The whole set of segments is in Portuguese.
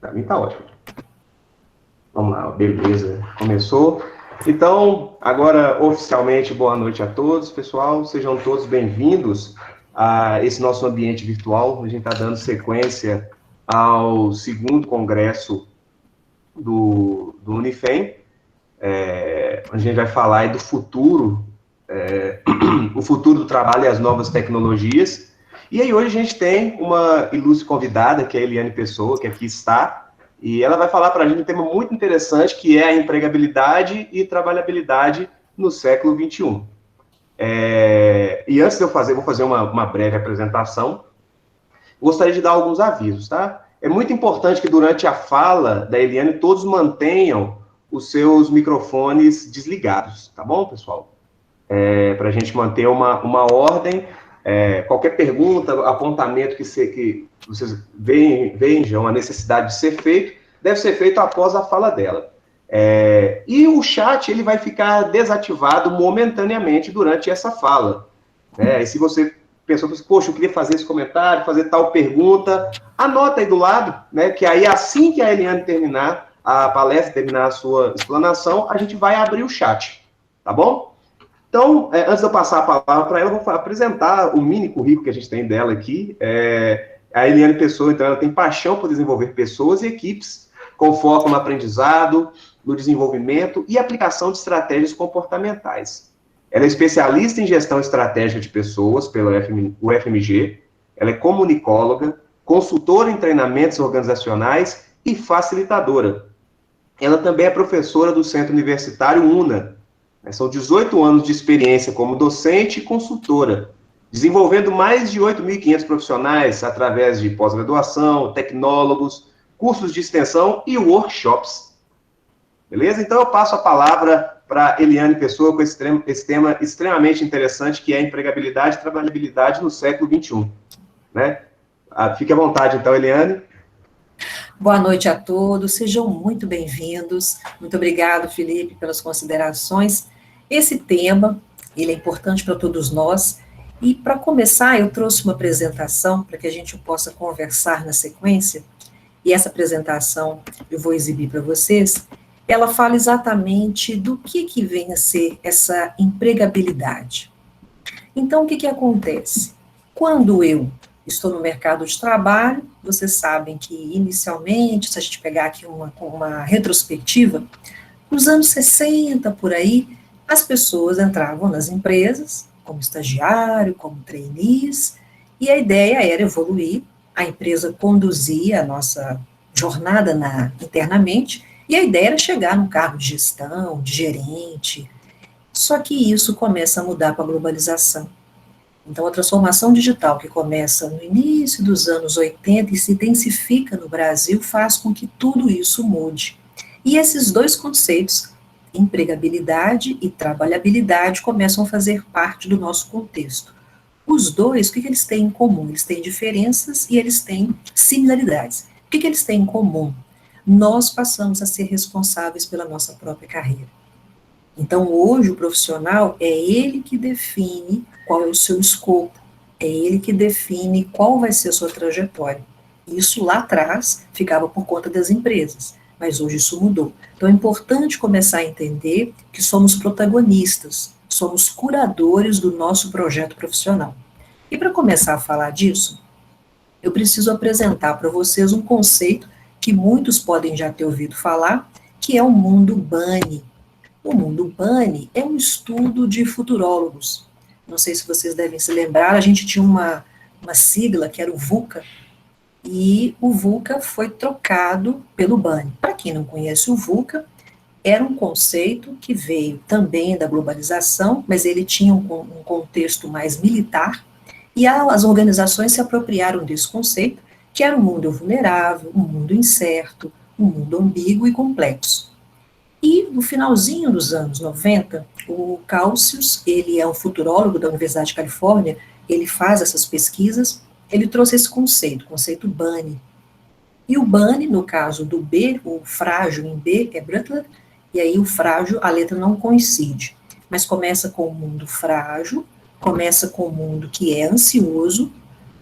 Para mim tá ótimo. Vamos lá, beleza. Começou. Então, agora oficialmente, boa noite a todos, pessoal. Sejam todos bem-vindos a esse nosso ambiente virtual. A gente está dando sequência ao segundo congresso do Unifem. A gente vai falar aí do futuro, o futuro do trabalho e as novas tecnologias. E aí hoje a gente tem uma ilustre convidada, que é a Eliane Pessoa, que aqui está, e ela vai falar para a gente um tema muito interessante, que é a empregabilidade e trabalhabilidade no século XXI. E antes de eu fazer, vou fazer uma breve apresentação, gostaria de dar alguns avisos, tá? É muito importante que durante a fala da Eliane todos mantenham os seus microfones desligados, tá bom, pessoal? Para a gente manter uma ordem. Qualquer pergunta, apontamento que vocês vejam a necessidade de ser feito, deve ser feito após a fala dela. E o chat ele vai ficar desativado momentaneamente durante essa fala. E se você pensou, poxa, eu queria fazer esse comentário, fazer tal pergunta, anota aí do lado, né, que aí assim que a Eliane terminar a palestra, terminar a sua explanação, a gente vai abrir o chat, tá bom? Então, antes de eu passar a palavra para ela, eu vou apresentar o mini currículo que a gente tem dela aqui. A Eliane Pessoa, então, ela tem paixão por desenvolver pessoas e equipes com foco no aprendizado, no desenvolvimento e aplicação de estratégias comportamentais. Ela é especialista em gestão estratégica de pessoas pela UFMG, ela é comunicóloga, consultora em treinamentos organizacionais e facilitadora. Ela também é professora do Centro Universitário UNA. São 18 anos de experiência como docente e consultora, desenvolvendo mais de 8.500 profissionais através de pós-graduação, tecnólogos, cursos de extensão e workshops. Beleza? Então eu passo a palavra para Eliane Pessoa com esse tema extremamente interessante, que é a empregabilidade e trabalhabilidade no século XXI. Né? Fique à vontade, então, Eliane. Boa noite a todos, sejam muito bem-vindos. Muito obrigado, Felipe, pelas considerações. Esse tema, ele é importante para todos nós. E, para começar, eu trouxe uma apresentação para que a gente possa conversar na sequência. E essa apresentação eu vou exibir para vocês. Ela fala exatamente do que vem a ser essa empregabilidade. Então, o que acontece? Quando eu estou no mercado de trabalho, vocês sabem que, inicialmente, se a gente pegar aqui uma retrospectiva, nos anos 60, por aí, as pessoas entravam nas empresas como estagiário, como trainees, e a ideia era evoluir, a empresa conduzia a nossa jornada internamente, e a ideia era chegar num cargo de gestão, de gerente. Só que isso começa a mudar com a globalização. Então, a transformação digital que começa no início dos anos 80 e se intensifica no Brasil faz com que tudo isso mude. E esses dois conceitos, empregabilidade e trabalhabilidade, começam a fazer parte do nosso contexto. Os dois, o que eles têm em comum? Eles têm diferenças e eles têm similaridades. O que eles têm em comum? Nós passamos a ser responsáveis pela nossa própria carreira. Então, hoje, o profissional é ele que define qual é o seu escopo, é ele que define qual vai ser a sua trajetória. Isso lá atrás ficava por conta das empresas, mas hoje isso mudou. Então, é importante começar a entender que somos protagonistas, somos curadores do nosso projeto profissional. E para começar a falar disso, eu preciso apresentar para vocês um conceito que muitos podem já ter ouvido falar, que é o mundo BANI. O mundo BANI é um estudo de futurólogos. Não sei se vocês devem se lembrar, a gente tinha uma sigla que era o VUCA, e o VUCA foi trocado pelo BANI. Para quem não conhece o VUCA, era um conceito que veio também da globalização, mas ele tinha um contexto mais militar, e as organizações se apropriaram desse conceito, que era um mundo vulnerável, um mundo incerto, um mundo ambíguo e complexo. E no finalzinho dos anos 90, o Calcius, ele é um futurólogo da Universidade de Califórnia, ele faz essas pesquisas, ele trouxe esse conceito, o conceito BANI. E o BANI, no caso do B, o frágil em B é Butler, e aí o frágil, a letra não coincide, mas começa com o mundo frágil, começa com o mundo que é ansioso,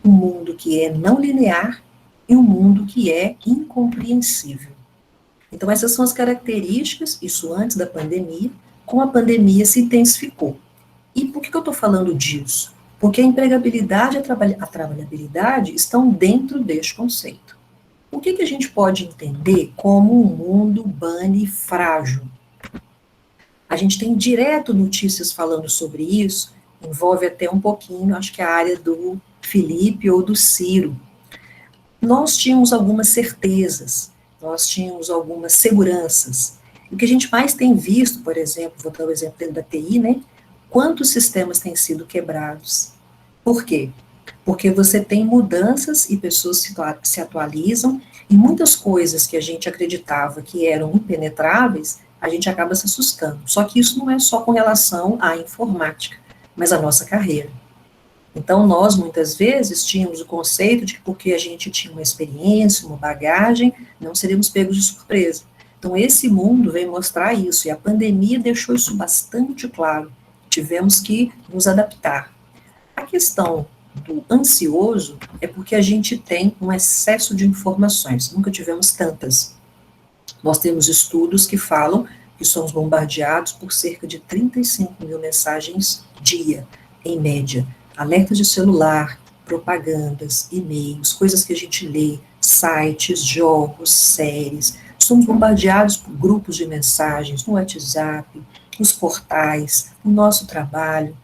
um mundo que é não linear em um mundo que é incompreensível. Então, essas são as características, isso antes da pandemia, com a pandemia se intensificou. E por que eu estou falando disso? Porque a empregabilidade e a trabalhabilidade estão dentro deste conceito. O que a gente pode entender como um mundo bunny frágil? A gente tem direto notícias falando sobre isso, envolve até um pouquinho, acho que a área do Felipe ou do Ciro. Nós tínhamos algumas certezas, nós tínhamos algumas seguranças. O que a gente mais tem visto, por exemplo, vou dar o exemplo dentro da TI, né? Quantos sistemas têm sido quebrados? Por quê? Porque você tem mudanças e pessoas se atualizam, e muitas coisas que a gente acreditava que eram impenetráveis, a gente acaba se assustando. Só que isso não é só com relação à informática, mas à nossa carreira. Então, nós, muitas vezes, tínhamos o conceito de que porque a gente tinha uma experiência, uma bagagem, não seríamos pegos de surpresa. Então, esse mundo vem mostrar isso, e a pandemia deixou isso bastante claro. Tivemos que nos adaptar. A questão do ansioso é porque a gente tem um excesso de informações, nunca tivemos tantas. Nós temos estudos que falam que somos bombardeados por cerca de 35 mil mensagens dia, em média. Alertas de celular, propagandas, e-mails, coisas que a gente lê, sites, jogos, séries. Somos bombardeados por grupos de mensagens no WhatsApp, nos portais, no nosso trabalho.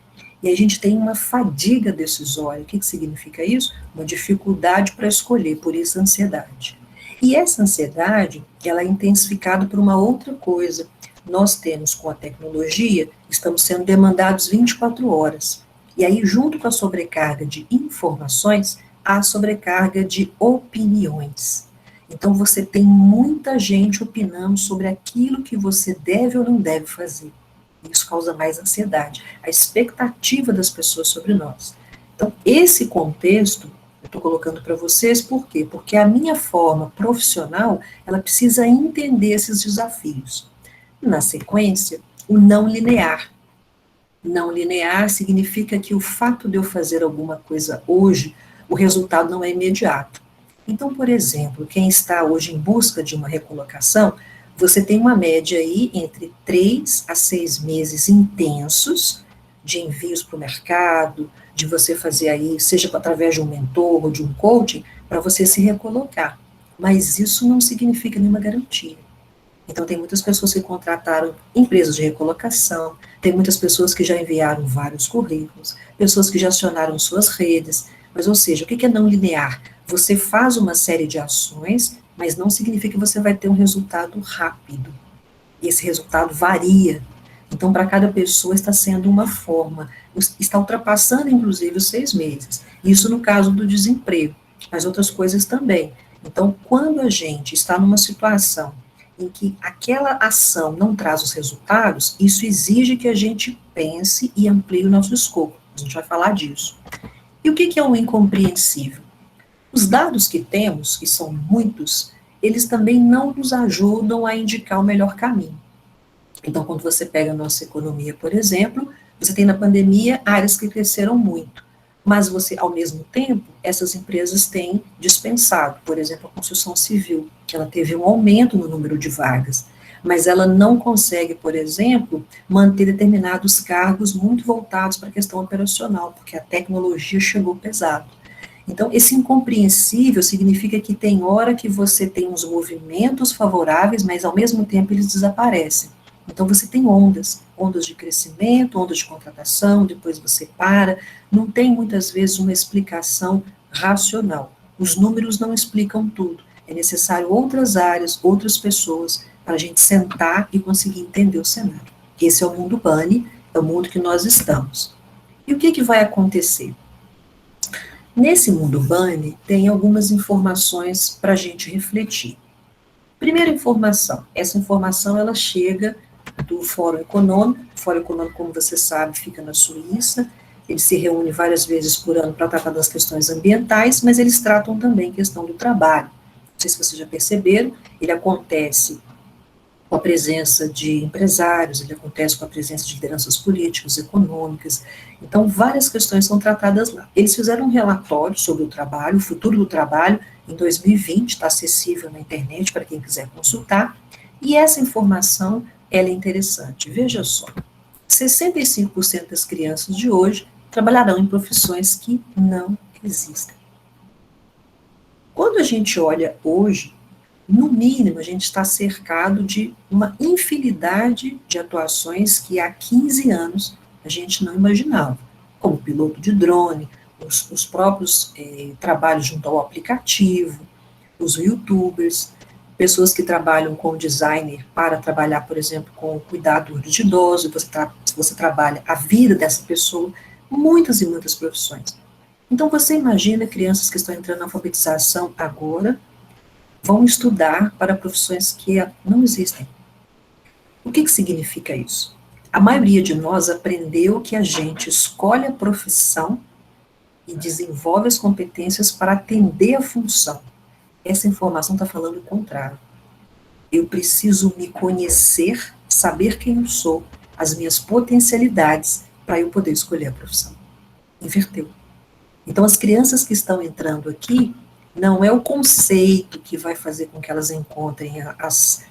E a gente tem uma fadiga decisória. O que significa isso? Uma dificuldade para escolher, por isso a ansiedade. E essa ansiedade, ela é intensificada por uma outra coisa. Nós temos, com a tecnologia, estamos sendo demandados 24 horas. E aí, junto com a sobrecarga de informações, há a sobrecarga de opiniões. Então, você tem muita gente opinando sobre aquilo que você deve ou não deve fazer. Isso causa mais ansiedade, a expectativa das pessoas sobre nós. Então, esse contexto, eu estou colocando para vocês, por quê? Porque a minha forma profissional, ela precisa entender esses desafios. Na sequência, o não linear. Não linear significa que o fato de eu fazer alguma coisa hoje, o resultado não é imediato. Então, por exemplo, quem está hoje em busca de uma recolocação, você tem uma média aí entre 3 a 6 meses intensos de envios para o mercado, de você fazer aí, seja através de um mentor ou de um coaching, para você se recolocar. Mas isso não significa nenhuma garantia. Então, tem muitas pessoas que contrataram empresas de recolocação, tem muitas pessoas que já enviaram vários currículos, pessoas que já acionaram suas redes, mas, ou seja, o que é não linear? Você faz uma série de ações, mas não significa que você vai ter um resultado rápido. Esse resultado varia. Então, para cada pessoa está sendo uma forma, está ultrapassando, inclusive, os 6 meses. Isso no caso do desemprego, mas outras coisas também. Então, quando a gente está numa situação em que aquela ação não traz os resultados, isso exige que a gente pense e amplie o nosso escopo. A gente vai falar disso. E o que é um incompreensível? Os dados que temos, que são muitos, eles também não nos ajudam a indicar o melhor caminho. Então, quando você pega a nossa economia, por exemplo, você tem na pandemia áreas que cresceram muito, mas você, ao mesmo tempo, essas empresas têm dispensado, por exemplo, a construção civil, que ela teve um aumento no número de vagas, mas ela não consegue, por exemplo, manter determinados cargos muito voltados para a questão operacional, porque a tecnologia chegou pesado. Então, esse incompreensível significa que tem hora que você tem uns movimentos favoráveis, mas ao mesmo tempo eles desaparecem. Então, você tem ondas de crescimento, ondas de contratação, depois você para, não tem muitas vezes uma explicação racional. Os números não explicam tudo, é necessário outras áreas, outras pessoas, para a gente sentar e conseguir entender o cenário. Esse é o mundo bunny, é o mundo que nós estamos. E o que vai acontecer? Nesse mundo bunny, tem algumas informações para a gente refletir. Primeira informação, essa informação ela chega do Fórum Econômico. O Fórum Econômico, como você sabe, fica na Suíça, ele se reúne várias vezes por ano para tratar das questões ambientais, mas eles tratam também a questão do trabalho. Não sei se vocês já perceberam, ele acontece com a presença de empresários, ele acontece com a presença de lideranças políticas, econômicas, então várias questões são tratadas lá. Eles fizeram um relatório sobre o trabalho, o futuro do trabalho, em 2020, está acessível na internet para quem quiser consultar, e essa informação, ela é interessante. Veja só, 65% das crianças de hoje trabalharão em profissões que não existem. Quando a gente olha hoje, no mínimo, a gente está cercado de uma infinidade de atuações que há 15 anos a gente não imaginava, como piloto de drone, os próprios trabalhos junto ao aplicativo, os youtubers, pessoas que trabalham com designer para trabalhar, por exemplo, com cuidadores de idosos, você trabalha a vida dessa pessoa, muitas e muitas profissões. Então, você imagina crianças que estão entrando na alfabetização agora, vão estudar para profissões que não existem. O que significa isso? A maioria de nós aprendeu que a gente escolhe a profissão e desenvolve as competências para atender a função. Essa informação está falando o contrário. Eu preciso me conhecer, saber quem eu sou, as minhas potencialidades, para eu poder escolher a profissão. Inverteu. Então, as crianças que estão entrando aqui, não é o conceito que vai fazer com que elas encontrem as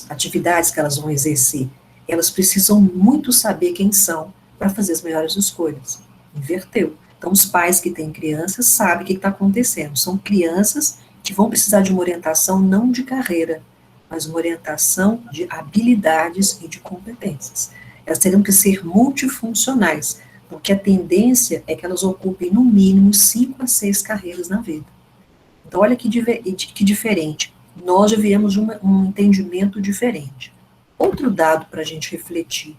atividades que elas vão exercer. Elas precisam muito saber quem são para fazer as melhores escolhas. Inverteu. Então, os pais que têm crianças sabem o que está acontecendo. São crianças que vão precisar de uma orientação não de carreira, mas uma orientação de habilidades e de competências. Elas terão que ser multifuncionais, porque a tendência é que elas ocupem no mínimo 5 a 6 carreiras na vida. Então, olha que diferente. Nós já viemos de um entendimento diferente. Outro dado para a gente refletir.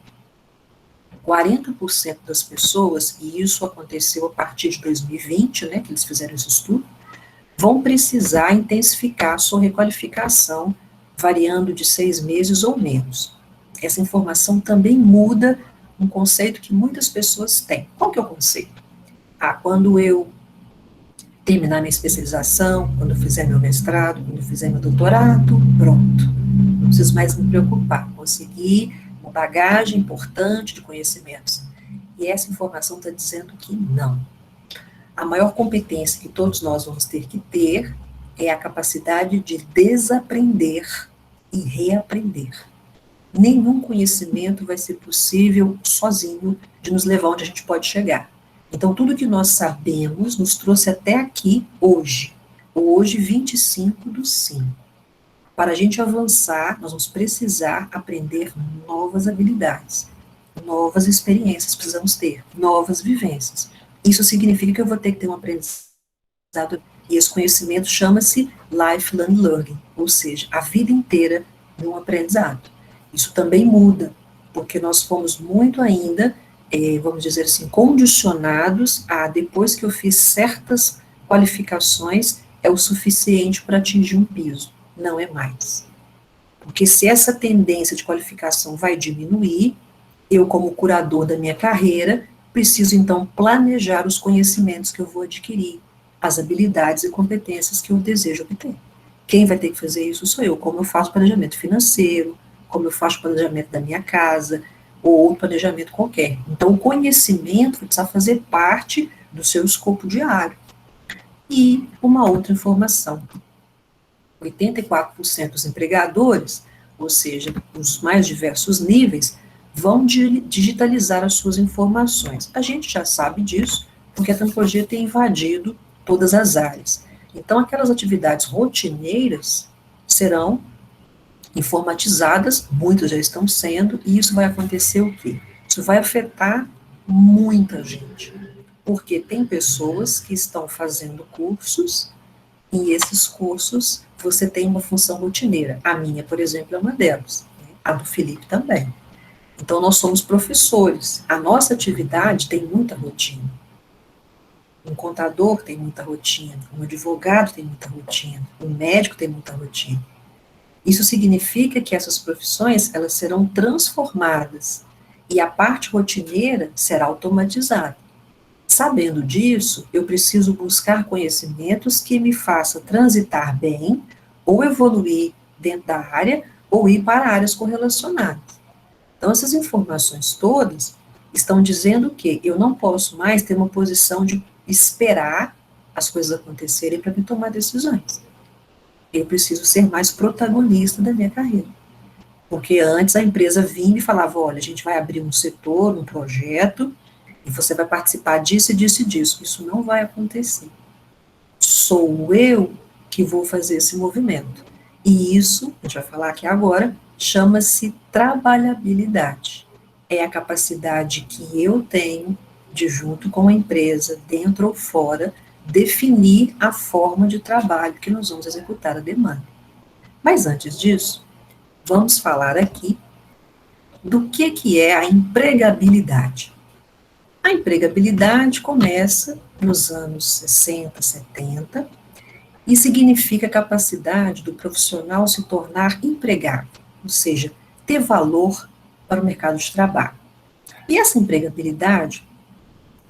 40% das pessoas, e isso aconteceu a partir de 2020, né, que eles fizeram esse estudo, vão precisar intensificar a sua requalificação, variando de 6 meses ou menos. Essa informação também muda um conceito que muitas pessoas têm. Qual que é o conceito? Quando eu terminar minha especialização, quando eu fizer meu mestrado, quando eu fizer meu doutorado, pronto. Não preciso mais me preocupar. Consegui uma bagagem importante de conhecimentos. E essa informação está dizendo que não. A maior competência que todos nós vamos ter que ter é a capacidade de desaprender e reaprender. Nenhum conhecimento vai ser possível sozinho de nos levar onde a gente pode chegar. Então, tudo que nós sabemos nos trouxe até aqui hoje. Hoje, 25/5. Para a gente avançar, nós vamos precisar aprender novas habilidades, novas experiências precisamos ter, novas vivências. Isso significa que eu vou ter que ter um aprendizado, e esse conhecimento chama-se lifelong learning, ou seja, a vida inteira de um aprendizado. Isso também muda, porque nós fomos muito ainda, vamos dizer assim, condicionados a, depois que eu fiz certas qualificações, é o suficiente para atingir um piso. Não é mais. Porque se essa tendência de qualificação vai diminuir, eu, como curador da minha carreira, preciso, então, planejar os conhecimentos que eu vou adquirir, as habilidades e competências que eu desejo obter. Quem vai ter que fazer isso sou eu, como eu faço planejamento financeiro, como eu faço planejamento da minha casa, ou outro planejamento qualquer. Então, o conhecimento precisa fazer parte do seu escopo diário. E uma outra informação. 84% dos empregadores, ou seja, os mais diversos níveis, vão digitalizar as suas informações. A gente já sabe disso, porque a tecnologia tem invadido todas as áreas. Então, aquelas atividades rotineiras serão informatizadas, muitas já estão sendo, e isso vai acontecer o quê? Isso vai afetar muita gente, porque tem pessoas que estão fazendo cursos, e esses cursos você tem uma função rotineira. A minha, por exemplo, é uma delas, né? A do Felipe também. Então, nós somos professores, a nossa atividade tem muita rotina. Um contador tem muita rotina, um advogado tem muita rotina, um médico tem muita rotina. Isso significa que essas profissões, elas serão transformadas, e a parte rotineira será automatizada. Sabendo disso, eu preciso buscar conhecimentos que me façam transitar bem, ou evoluir dentro da área, ou ir para áreas correlacionadas. Então, essas informações todas estão dizendo que eu não posso mais ter uma posição de esperar as coisas acontecerem para me tomar decisões. Eu preciso ser mais protagonista da minha carreira. Porque antes a empresa vinha e falava, olha, a gente vai abrir um setor, um projeto, e você vai participar disso e disso e disso. Isso não vai acontecer. Sou eu que vou fazer esse movimento. E isso, a gente vai falar aqui agora, chama-se trabalhabilidade. É a capacidade que eu tenho de, junto com a empresa, dentro ou fora, definir a forma de trabalho que nós vamos executar a demanda. Mas antes disso, vamos falar aqui do que é a empregabilidade. A empregabilidade começa nos anos 60, 70, e significa a capacidade do profissional se tornar empregável, ou seja, ter valor para o mercado de trabalho. E essa empregabilidade,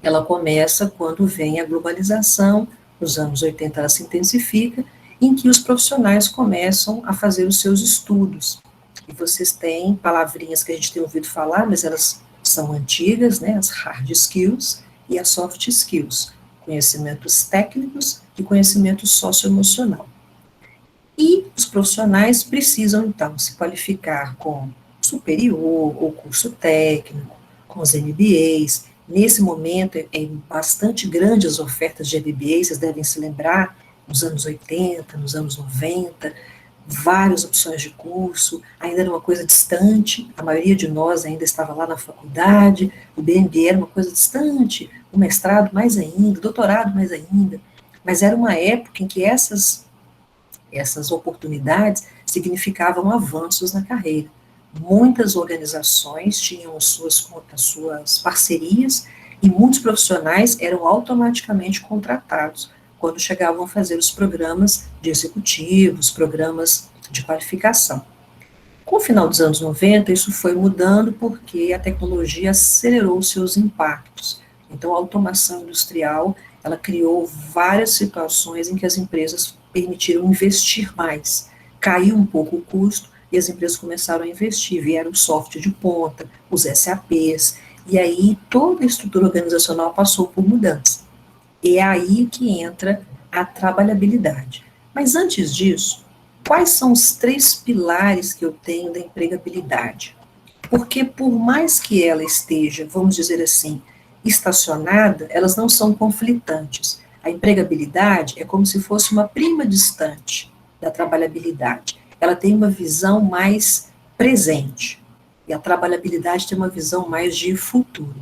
ela começa quando vem a globalização, nos anos 80 ela se intensifica, em que os profissionais começam a fazer os seus estudos. E vocês têm palavrinhas que a gente tem ouvido falar, mas elas são antigas, né, as hard skills e as soft skills, conhecimentos técnicos e conhecimento socioemocional. E os profissionais precisam, então, se qualificar com superior ou curso técnico, com os MBAs. Nesse momento, é bastante grande as ofertas de MBA, vocês devem se lembrar, nos anos 80, nos anos 90, várias opções de curso, ainda era uma coisa distante, a maioria de nós ainda estava lá na faculdade, o BMB era uma coisa distante, o mestrado mais ainda, o doutorado mais ainda, mas era uma época em que essas oportunidades significavam avanços na carreira. Muitas organizações tinham as suas parcerias e muitos profissionais eram automaticamente contratados quando chegavam a fazer os programas de executivos, programas de qualificação. Com o final dos anos 90, isso foi mudando porque a tecnologia acelerou os seus impactos. Então, a automação industrial, ela criou várias situações em que as empresas permitiram investir mais. Caiu um pouco o custo e as empresas começaram a investir. Vieram o software de ponta, os SAPs, e aí toda a estrutura organizacional passou por mudança. É aí que entra a trabalhabilidade. Mas antes disso, quais são os 3 pilares que eu tenho da empregabilidade? Porque por mais que ela esteja, vamos dizer assim, estacionada, elas não são conflitantes. A empregabilidade é como se fosse uma prima distante da trabalhabilidade. Ela tem uma visão mais presente. E a trabalhabilidade tem uma visão mais de futuro.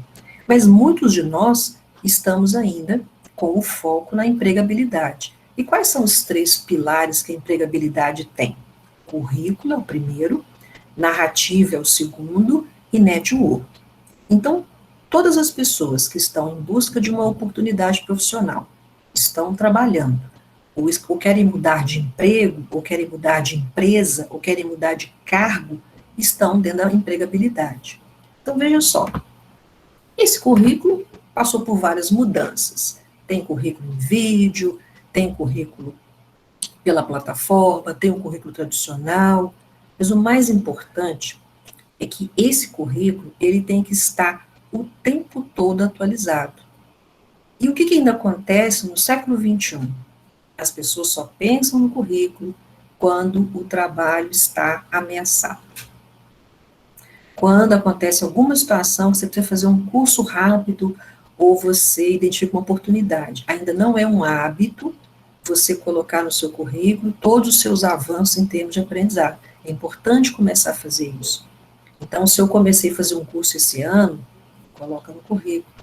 Mas muitos de nós estamos ainda com o foco na empregabilidade. E quais são os 3 pilares que a empregabilidade tem? Currículo é o primeiro, narrativa é o segundo e network. Então, todas as pessoas que estão em busca de uma oportunidade profissional, estão trabalhando, ou querem mudar de emprego, ou querem mudar de empresa, ou querem mudar de cargo, estão dentro da empregabilidade. Então, veja só, esse currículo passou por várias mudanças. Tem currículo em vídeo, tem currículo pela plataforma, tem um currículo tradicional, mas o mais importante é que esse currículo, ele tem que estar o tempo todo atualizado. E o que ainda acontece no século XXI? As pessoas só pensam no currículo quando o trabalho está ameaçado. Quando acontece alguma situação, você precisa fazer um curso rápido, ou você identifica uma oportunidade. Ainda não é um hábito você colocar no seu currículo todos os seus avanços em termos de aprendizado. É importante começar a fazer isso. Então, se eu comecei a fazer um curso esse ano, coloca no currículo.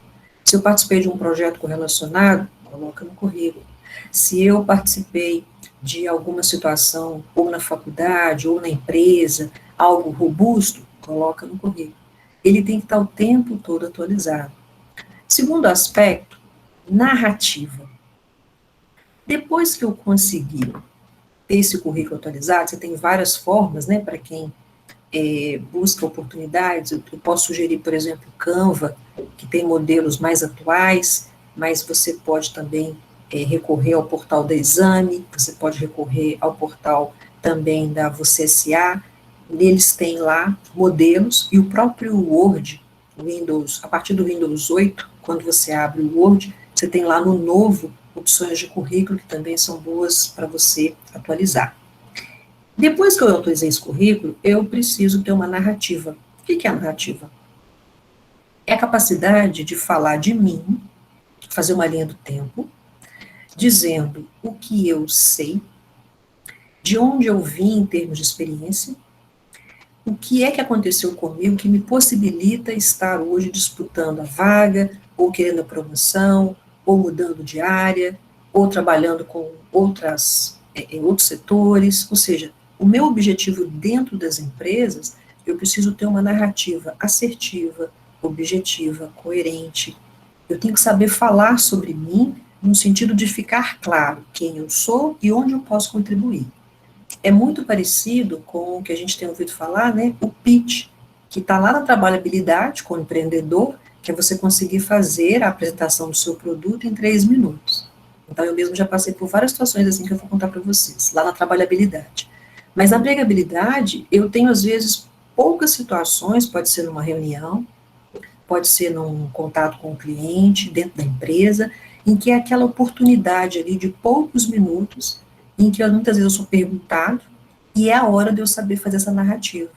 Se eu participei de um projeto correlacionado, coloca no currículo. Se eu participei de alguma situação, ou na faculdade, ou na empresa, algo robusto, coloca no currículo. Ele tem que estar o tempo todo atualizado. Segundo aspecto, narrativa. Depois que eu consegui ter esse currículo atualizado, você tem várias formas, né, para quem busca oportunidades. Eu posso sugerir, por exemplo, o Canva, que tem modelos mais atuais, mas você pode também recorrer ao portal da Exame, você pode recorrer ao portal também da Você S.A., eles têm lá modelos, e o próprio Word, Windows, a partir do Windows 8, quando você abre o Word, você tem lá no novo opções de currículo que também são boas para você atualizar. Depois que eu atualizei esse currículo, eu preciso ter uma narrativa. O que é a narrativa? É a capacidade de falar de mim, fazer uma linha do tempo, dizendo o que eu sei, de onde eu vim em termos de experiência, o que é que aconteceu comigo que me possibilita estar hoje disputando a vaga, ou querendo a promoção, ou mudando de área, ou trabalhando com outros setores. Ou seja, o meu objetivo dentro das empresas, eu preciso ter uma narrativa assertiva, objetiva, coerente. Eu tenho que saber falar sobre mim no sentido de ficar claro quem eu sou e onde eu posso contribuir. É muito parecido com o que a gente tem ouvido falar, né, o pitch, que está lá na trabalhabilidade com o empreendedor, que é você conseguir fazer a apresentação do seu produto em 3 minutos. Então, eu mesmo já passei por várias situações assim que eu vou contar para vocês, lá na trabalhabilidade. Mas na empregabilidade, eu tenho, às vezes, poucas situações, pode ser numa reunião, pode ser num contato com o cliente, dentro da empresa, em que é aquela oportunidade ali de poucos minutos, em que muitas vezes eu sou perguntado, e é a hora de eu saber fazer essa narrativa.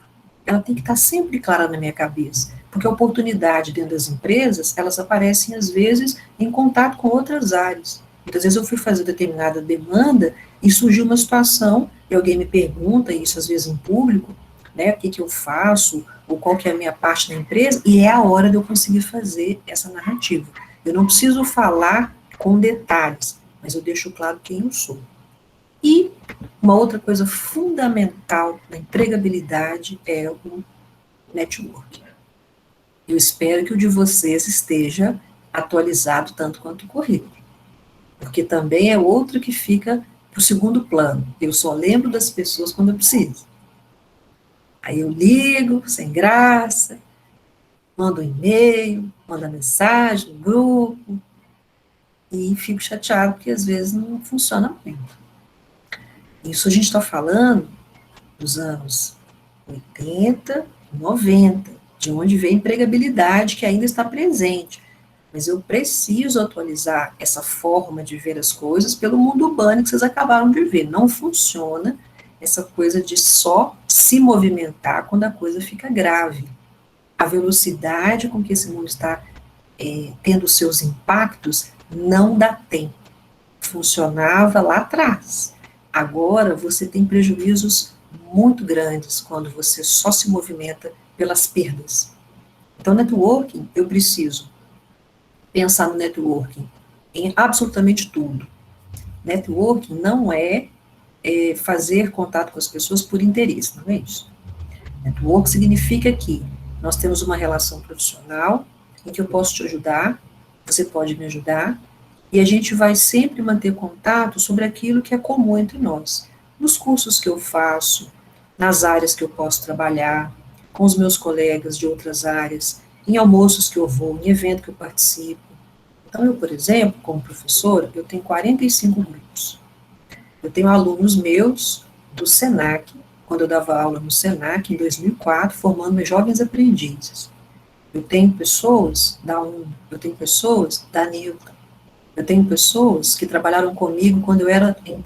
Ela tem que estar sempre clara na minha cabeça, porque a oportunidade dentro das empresas, elas aparecem às vezes em contato com outras áreas. Muitas vezes eu fui fazer determinada demanda e surgiu uma situação, e alguém me pergunta, e isso às vezes em público, né, o que eu faço, ou qual que é a minha parte na empresa, e é a hora de eu conseguir fazer essa narrativa. Eu não preciso falar com detalhes, mas eu deixo claro quem eu sou. E uma outra coisa fundamental na empregabilidade é o network. Eu espero que o de vocês esteja atualizado tanto quanto o currículo, porque também é outro que fica para o segundo plano. Eu só lembro das pessoas quando eu preciso. Aí eu ligo, sem graça, mando um e-mail, mando mensagem no grupo, e fico chateado porque às vezes não funciona muito. Isso a gente está falando dos anos 80, 90, de onde vem a empregabilidade que ainda está presente. Mas eu preciso atualizar essa forma de ver as coisas pelo mundo urbano que vocês acabaram de ver. Não funciona essa coisa de só se movimentar quando a coisa fica grave. A velocidade com que esse mundo está tendo seus impactos não dá tempo. Funcionava lá atrás. Agora você tem prejuízos muito grandes quando você só se movimenta pelas perdas. Então, networking, eu preciso pensar no networking em absolutamente tudo. Networking não é fazer contato com as pessoas por interesse, não é isso. Network significa que nós temos uma relação profissional em que eu posso te ajudar, você pode me ajudar, e a gente vai sempre manter contato sobre aquilo que é comum entre nós. Nos cursos que eu faço, nas áreas que eu posso trabalhar, com os meus colegas de outras áreas, em almoços que eu vou, em evento que eu participo. Então, eu, por exemplo, como professora, eu tenho 45 grupos. Eu tenho alunos meus do SENAC, quando eu dava aula no SENAC, em 2004, formando meus jovens aprendizes. Eu tenho pessoas da UNO, eu tenho pessoas da Newton, eu tenho pessoas que trabalharam comigo quando eu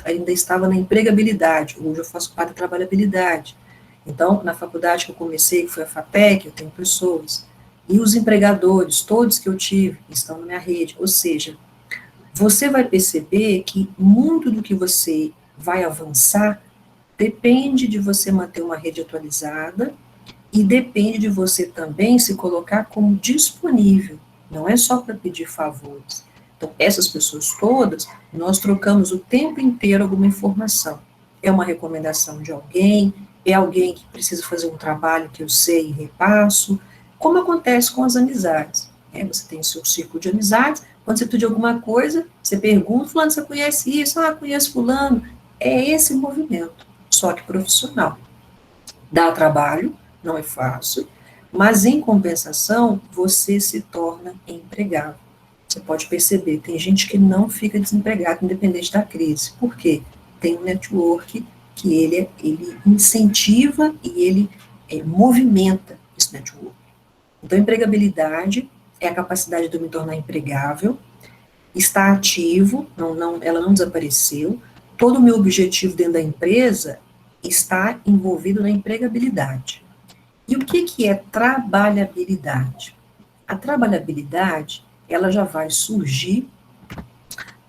ainda estava na empregabilidade, hoje eu faço parte da trabalhabilidade. Então, na faculdade que eu comecei, que foi a FATEC, eu tenho pessoas. E os empregadores, todos que eu tive, estão na minha rede. Ou seja, você vai perceber que muito do que você vai avançar depende de você manter uma rede atualizada e depende de você também se colocar como disponível. Não é só para pedir favores. Então, essas pessoas todas, nós trocamos o tempo inteiro alguma informação. É uma recomendação de alguém, é alguém que precisa fazer um trabalho que eu sei e repasso, como acontece com as amizades. Você tem o seu círculo de amizades, quando você precisa de alguma coisa, você pergunta, fulano, você conhece isso? Ah, conheço fulano. É esse movimento, só que profissional. Dá trabalho, não é fácil, mas em compensação, você se torna empregável. Você pode perceber, tem gente que não fica desempregado, independente da crise. Por quê? Tem um network que ele incentiva e ele movimenta esse network. Então, empregabilidade é a capacidade de eu me tornar empregável, está ativo, ela não desapareceu. Todo o meu objetivo dentro da empresa está envolvido na empregabilidade. E o que é trabalhabilidade? A trabalhabilidade, ela já vai surgir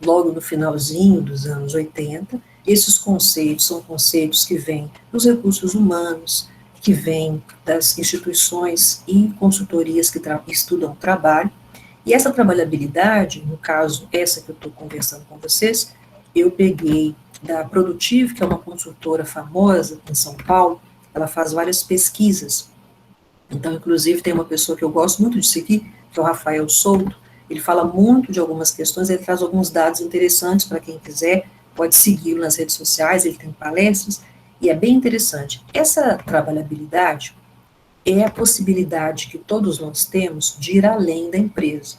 logo no finalzinho dos anos 80. Esses conceitos são conceitos que vêm dos recursos humanos, que vêm das instituições e consultorias que estudam o trabalho. E essa trabalhabilidade, no caso, essa que eu estou conversando com vocês, eu peguei da Produtive, que é uma consultora famosa em São Paulo. Ela faz várias pesquisas. Então, inclusive, tem uma pessoa que eu gosto muito de seguir, que é o Rafael Souto. Ele fala muito de algumas questões, ele traz alguns dados interessantes para quem quiser, pode segui-lo nas redes sociais, ele tem palestras, e é bem interessante. Essa trabalhabilidade é a possibilidade que todos nós temos de ir além da empresa.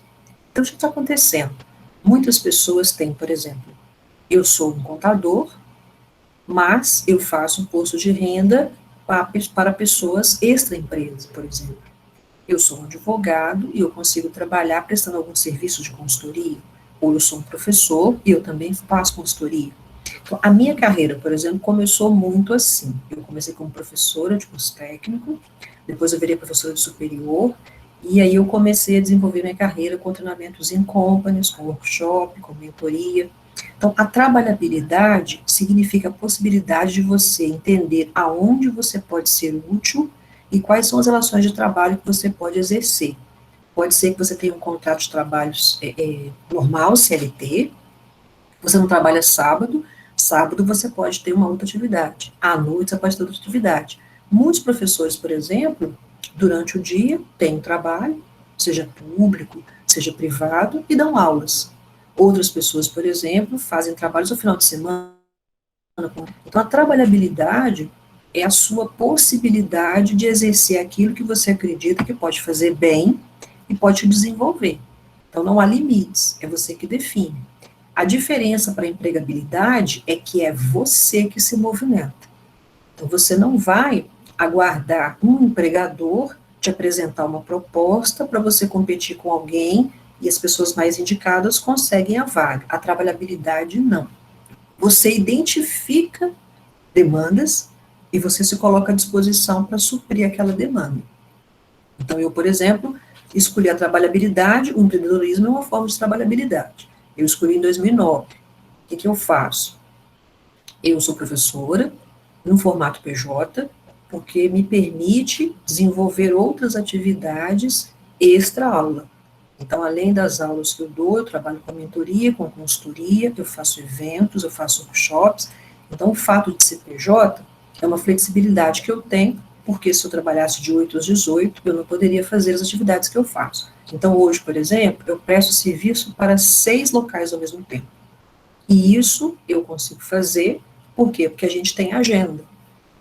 Então, o que está acontecendo? Muitas pessoas têm, por exemplo, eu sou um contador, mas eu faço um posto de renda para pessoas extra-empresa, por exemplo. Eu sou um advogado e eu consigo trabalhar prestando algum serviço de consultoria, ou eu sou um professor e eu também faço consultoria. Então, a minha carreira, por exemplo, começou muito assim. Eu comecei como professora de curso técnico, depois eu virei professora de superior, e aí eu comecei a desenvolver minha carreira com treinamentos em companies, com workshop, com mentoria. Então, a trabalhabilidade significa a possibilidade de você entender aonde você pode ser útil e quais são as relações de trabalho que você pode exercer. Pode ser que você tenha um contrato de trabalho normal, CLT, você não trabalha sábado, sábado você pode ter uma outra atividade, à noite você pode ter outra atividade. Muitos professores, por exemplo, durante o dia têm um trabalho, seja público, seja privado, e dão aulas. Outras pessoas, por exemplo, fazem trabalhos no final de semana. Então, a trabalhabilidade é a sua possibilidade de exercer aquilo que você acredita que pode fazer bem e pode te desenvolver. Então, não há limites, é você que define. A diferença para a empregabilidade é que é você que se movimenta. Então, você não vai aguardar um empregador te apresentar uma proposta para você competir com alguém e as pessoas mais indicadas conseguem a vaga. A trabalhabilidade, não. Você identifica demandas e você se coloca à disposição para suprir aquela demanda. Então, eu, por exemplo, escolhi a trabalhabilidade, o empreendedorismo é uma forma de trabalhabilidade. Eu escolhi em 2009. O que eu faço? Eu sou professora, no formato PJ, porque me permite desenvolver outras atividades extra-aula. Então, além das aulas que eu dou, eu trabalho com mentoria, com consultoria, eu faço eventos, eu faço workshops. Então, o fato de ser PJ é uma flexibilidade que eu tenho, porque se eu trabalhasse de 8 às 18, eu não poderia fazer as atividades que eu faço. Então, hoje, por exemplo, eu presto serviço para 6 locais ao mesmo tempo. E isso eu consigo fazer, por quê? Porque a gente tem agenda.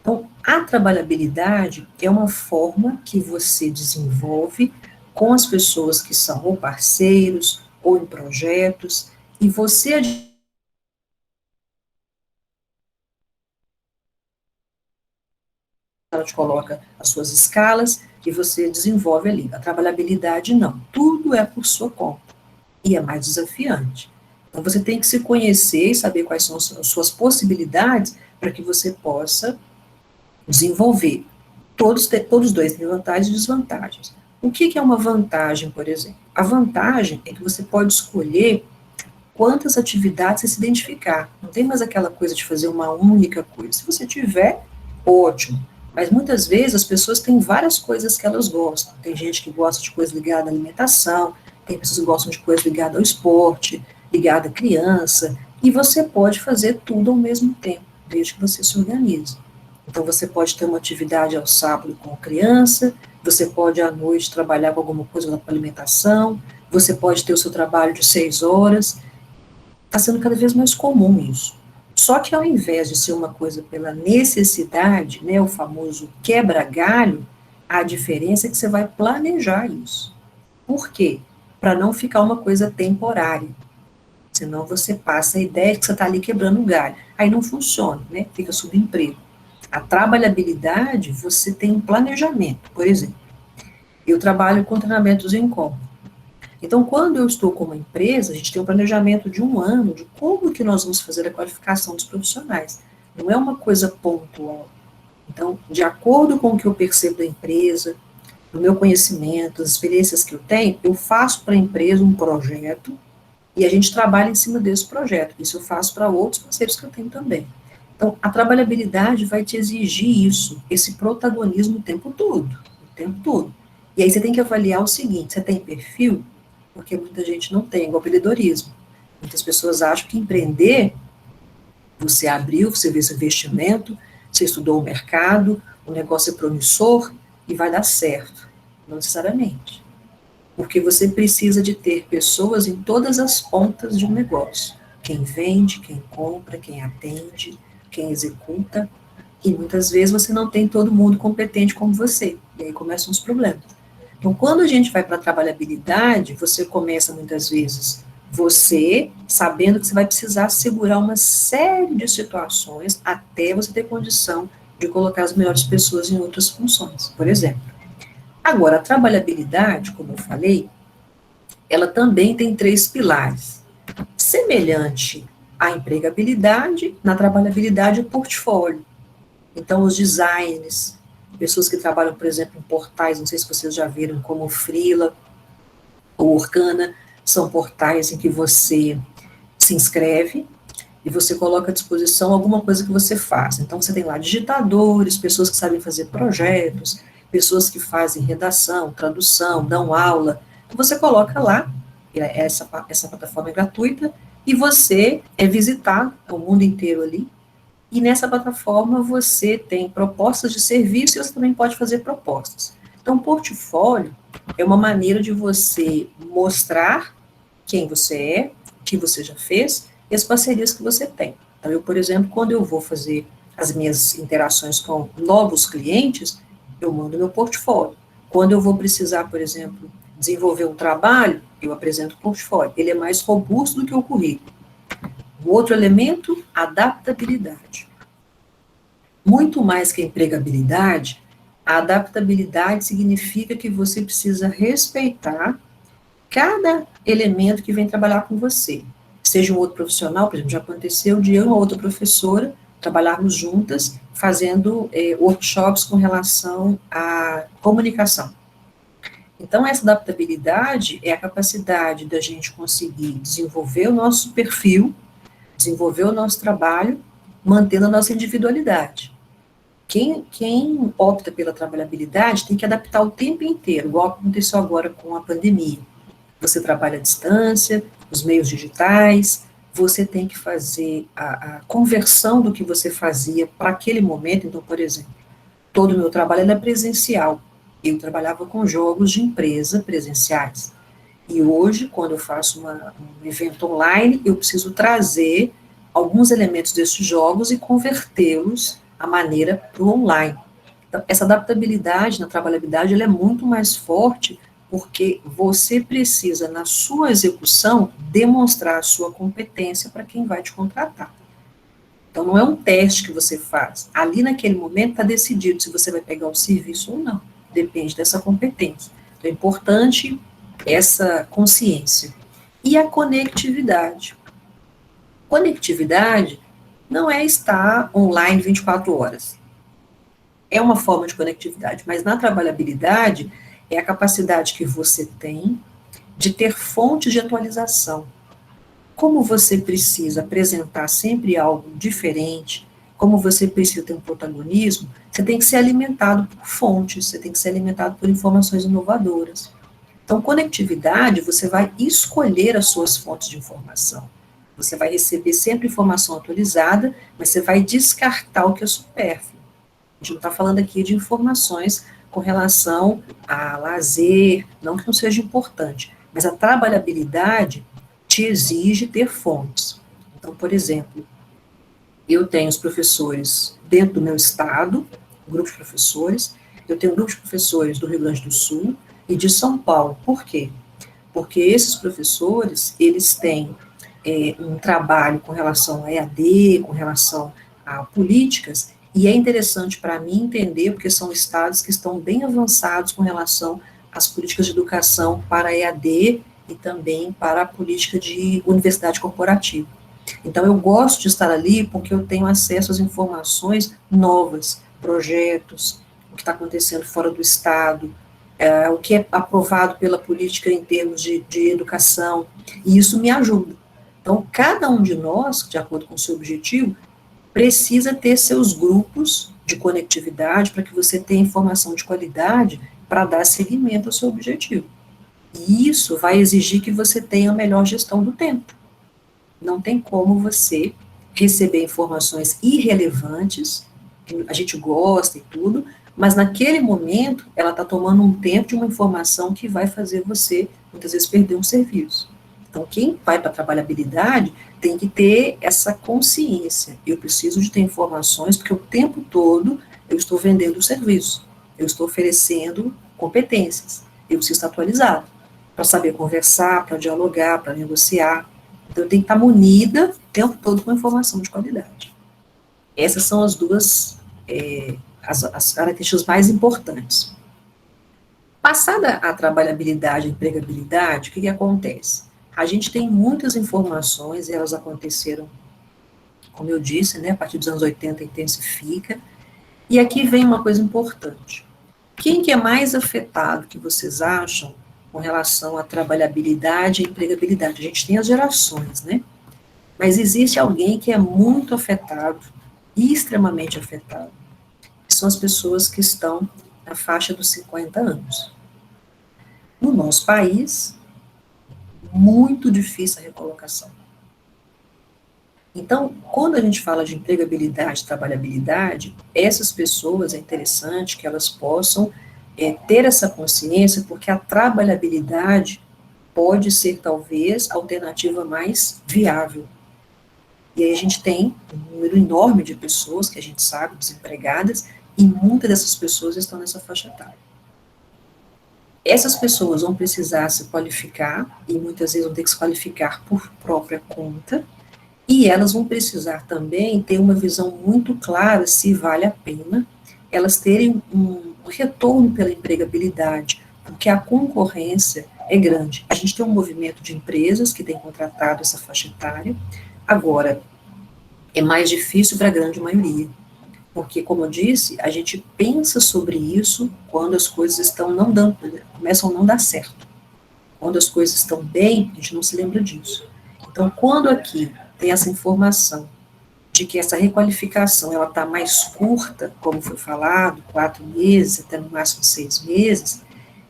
Então, a trabalhabilidade é uma forma que você desenvolve com as pessoas que são ou parceiros, ou em projetos, e você ela te coloca as suas escalas e você desenvolve ali. A trabalhabilidade não, tudo é por sua conta e é mais desafiante. Então você tem que se conhecer e saber quais são as suas possibilidades para que você possa desenvolver. Todos dois têm vantagens e desvantagens. O que é uma vantagem, por exemplo? A vantagem é que você pode escolher quantas atividades você se identificar. Não tem mais aquela coisa de fazer uma única coisa. Se você tiver, ótimo. Mas muitas vezes as pessoas têm várias coisas que elas gostam. Tem gente que gosta de coisa ligada à alimentação, tem pessoas que gostam de coisa ligada ao esporte, ligada à criança, e você pode fazer tudo ao mesmo tempo, desde que você se organize. Então, você pode ter uma atividade ao sábado com a criança, você pode à noite trabalhar com alguma coisa com alimentação, você pode ter o seu trabalho de 6 horas. Está sendo cada vez mais comum isso. Só que ao invés de ser uma coisa pela necessidade, né, o famoso quebra-galho, a diferença é que você vai planejar isso. Por quê? Para não ficar uma coisa temporária. Senão você passa a ideia de que você está ali quebrando o galho. Aí não funciona, né? Fica subemprego. A trabalhabilidade, você tem um planejamento. Por exemplo, eu trabalho com treinamentos em como. Então, quando eu estou com uma empresa, a gente tem um planejamento de um ano, de como que nós vamos fazer a qualificação dos profissionais. Não é uma coisa pontual. Então, de acordo com o que eu percebo da empresa, do meu conhecimento, as experiências que eu tenho, eu faço para a empresa um projeto e a gente trabalha em cima desse projeto. Isso eu faço para outros parceiros que eu tenho também. Então, a trabalhabilidade vai te exigir isso, esse protagonismo o tempo todo, o tempo todo. E aí você tem que avaliar o seguinte, você tem perfil? Porque muita gente não tem, igual empreendedorismo. Muitas pessoas acham que empreender, você abriu, você fez investimento, você estudou o mercado, o negócio é promissor e vai dar certo. Não necessariamente. Porque você precisa de ter pessoas em todas as pontas de um negócio. Quem vende, quem compra, quem atende, quem executa. E muitas vezes você não tem todo mundo competente como você. E aí começam os problemas. Então, quando a gente vai para a trabalhabilidade, você começa muitas vezes você sabendo que você vai precisar segurar uma série de situações até você ter condição de colocar as melhores pessoas em outras funções, por exemplo. Agora, a trabalhabilidade, como eu falei, ela também tem três pilares. Semelhante à empregabilidade, na trabalhabilidade, o portfólio. Então, os designers, pessoas que trabalham, por exemplo, em portais, não sei se vocês já viram, como o Freela ou Orkana, são portais em que você se inscreve e você coloca à disposição alguma coisa que você faz. Então, você tem lá digitadores, pessoas que sabem fazer projetos, pessoas que fazem redação, tradução, dão aula. Então, você coloca lá, essa plataforma é gratuita, e você é visitado o mundo inteiro ali, e nessa plataforma você tem propostas de serviço e você também pode fazer propostas. Então, portfólio é uma maneira de você mostrar quem você é, o que você já fez e as parcerias que você tem. Então, eu, por exemplo, quando eu vou fazer as minhas interações com novos clientes, eu mando meu portfólio. Quando eu vou precisar, por exemplo, desenvolver um trabalho, eu apresento o portfólio. Ele é mais robusto do que o currículo. O outro elemento, adaptabilidade. Muito mais que a empregabilidade, a adaptabilidade significa que você precisa respeitar cada elemento que vem trabalhar com você. Seja um outro profissional, por exemplo, já aconteceu de eu e uma outra professora trabalharmos juntas, fazendo workshops com relação à comunicação. Então, essa adaptabilidade é a capacidade da gente conseguir desenvolver o nosso perfil, desenvolver o nosso trabalho, mantendo a nossa individualidade. Quem opta pela trabalhabilidade tem que adaptar o tempo inteiro, igual aconteceu agora com a pandemia. Você trabalha à distância, os meios digitais, você tem que fazer a conversão do que você fazia para aquele momento. Então, por exemplo, todo o meu trabalho era presencial. Eu trabalhava com jogos de empresa presenciais. E hoje, quando eu faço um evento online, eu preciso trazer alguns elementos desses jogos e convertê-los à maneira para o online. Então, essa adaptabilidade na trabalhabilidade ela é muito mais forte porque você precisa, na sua execução, demonstrar a sua competência para quem vai te contratar. Então, não é um teste que você faz. Ali, naquele momento, está decidido se você vai pegar o serviço ou não. Depende dessa competência. Então, é importante essa consciência. E a conectividade. Conectividade não é estar online 24 horas. É uma forma de conectividade, mas na trabalhabilidade é a capacidade que você tem de ter fontes de atualização. Como você precisa apresentar sempre algo diferente, como você precisa ter um protagonismo, você tem que ser alimentado por fontes, você tem que ser alimentado por informações inovadoras. Então, conectividade, você vai escolher as suas fontes de informação. Você vai receber sempre informação atualizada, mas você vai descartar o que é supérfluo. A gente não está falando aqui de informações com relação a lazer, não que não seja importante, mas a trabalhabilidade te exige ter fontes. Então, por exemplo, eu tenho os professores dentro do meu estado, grupo de professores, eu tenho um grupo de professores do Rio Grande do Sul e de São Paulo. Por quê? Porque esses professores, eles têm um trabalho com relação a EAD, com relação a políticas, e é interessante para mim entender, porque são estados que estão bem avançados com relação às políticas de educação para EAD e também para a política de universidade corporativa. Então, eu gosto de estar ali porque eu tenho acesso às informações novas, projetos, o que está acontecendo fora do Estado, o que é aprovado pela política em termos de educação, e isso me ajuda. Então, cada um de nós, de acordo com o seu objetivo, precisa ter seus grupos de conectividade para que você tenha informação de qualidade para dar seguimento ao seu objetivo. E isso vai exigir que você tenha a melhor gestão do tempo. Não tem como você receber informações irrelevantes, que a gente gosta e tudo, mas naquele momento ela está tomando um tempo de uma informação que vai fazer você, muitas vezes, perder um serviço. Então, quem vai para a trabalhabilidade tem que ter essa consciência. Eu preciso de ter informações, porque o tempo todo eu estou vendendo o serviço, eu estou oferecendo competências, eu preciso estar atualizado, para saber conversar, para dialogar, para negociar. Então, eu tenho que estar munida o tempo todo com informação de qualidade. Essas são as duas, as características mais importantes. Passada a trabalhabilidade e a empregabilidade, o que acontece? A gente tem muitas informações, elas aconteceram, como eu disse, né, a partir dos anos 80 intensifica, e aqui vem uma coisa importante. Quem que é mais afetado, que vocês acham, com relação à trabalhabilidade e empregabilidade? A gente tem as gerações, né? Mas existe alguém que é muito afetado, extremamente afetado, que são as pessoas que estão na faixa dos 50 anos. No nosso país, muito difícil a recolocação. Então, quando a gente fala de empregabilidade, trabalhabilidade, essas pessoas, é interessante que elas possam ter essa consciência, porque a trabalhabilidade pode ser, talvez, a alternativa mais viável. E aí a gente tem um número enorme de pessoas, que a gente sabe, desempregadas, e muitas dessas pessoas estão nessa faixa etária. Essas pessoas vão precisar se qualificar, e muitas vezes vão ter que se qualificar por própria conta, e elas vão precisar também ter uma visão muito clara se vale a pena elas terem um retorno pela empregabilidade, porque a concorrência é grande. A gente tem um movimento de empresas que tem contratado essa faixa etária, agora é mais difícil para a grande maioria, porque, como eu disse, a gente pensa sobre isso quando as coisas estão não dando, começam a não dar certo. Quando as coisas estão bem, a gente não se lembra disso. Então, quando aqui tem essa informação de que essa requalificação ela está mais curta, como foi falado, 4 meses, até no máximo 6 meses,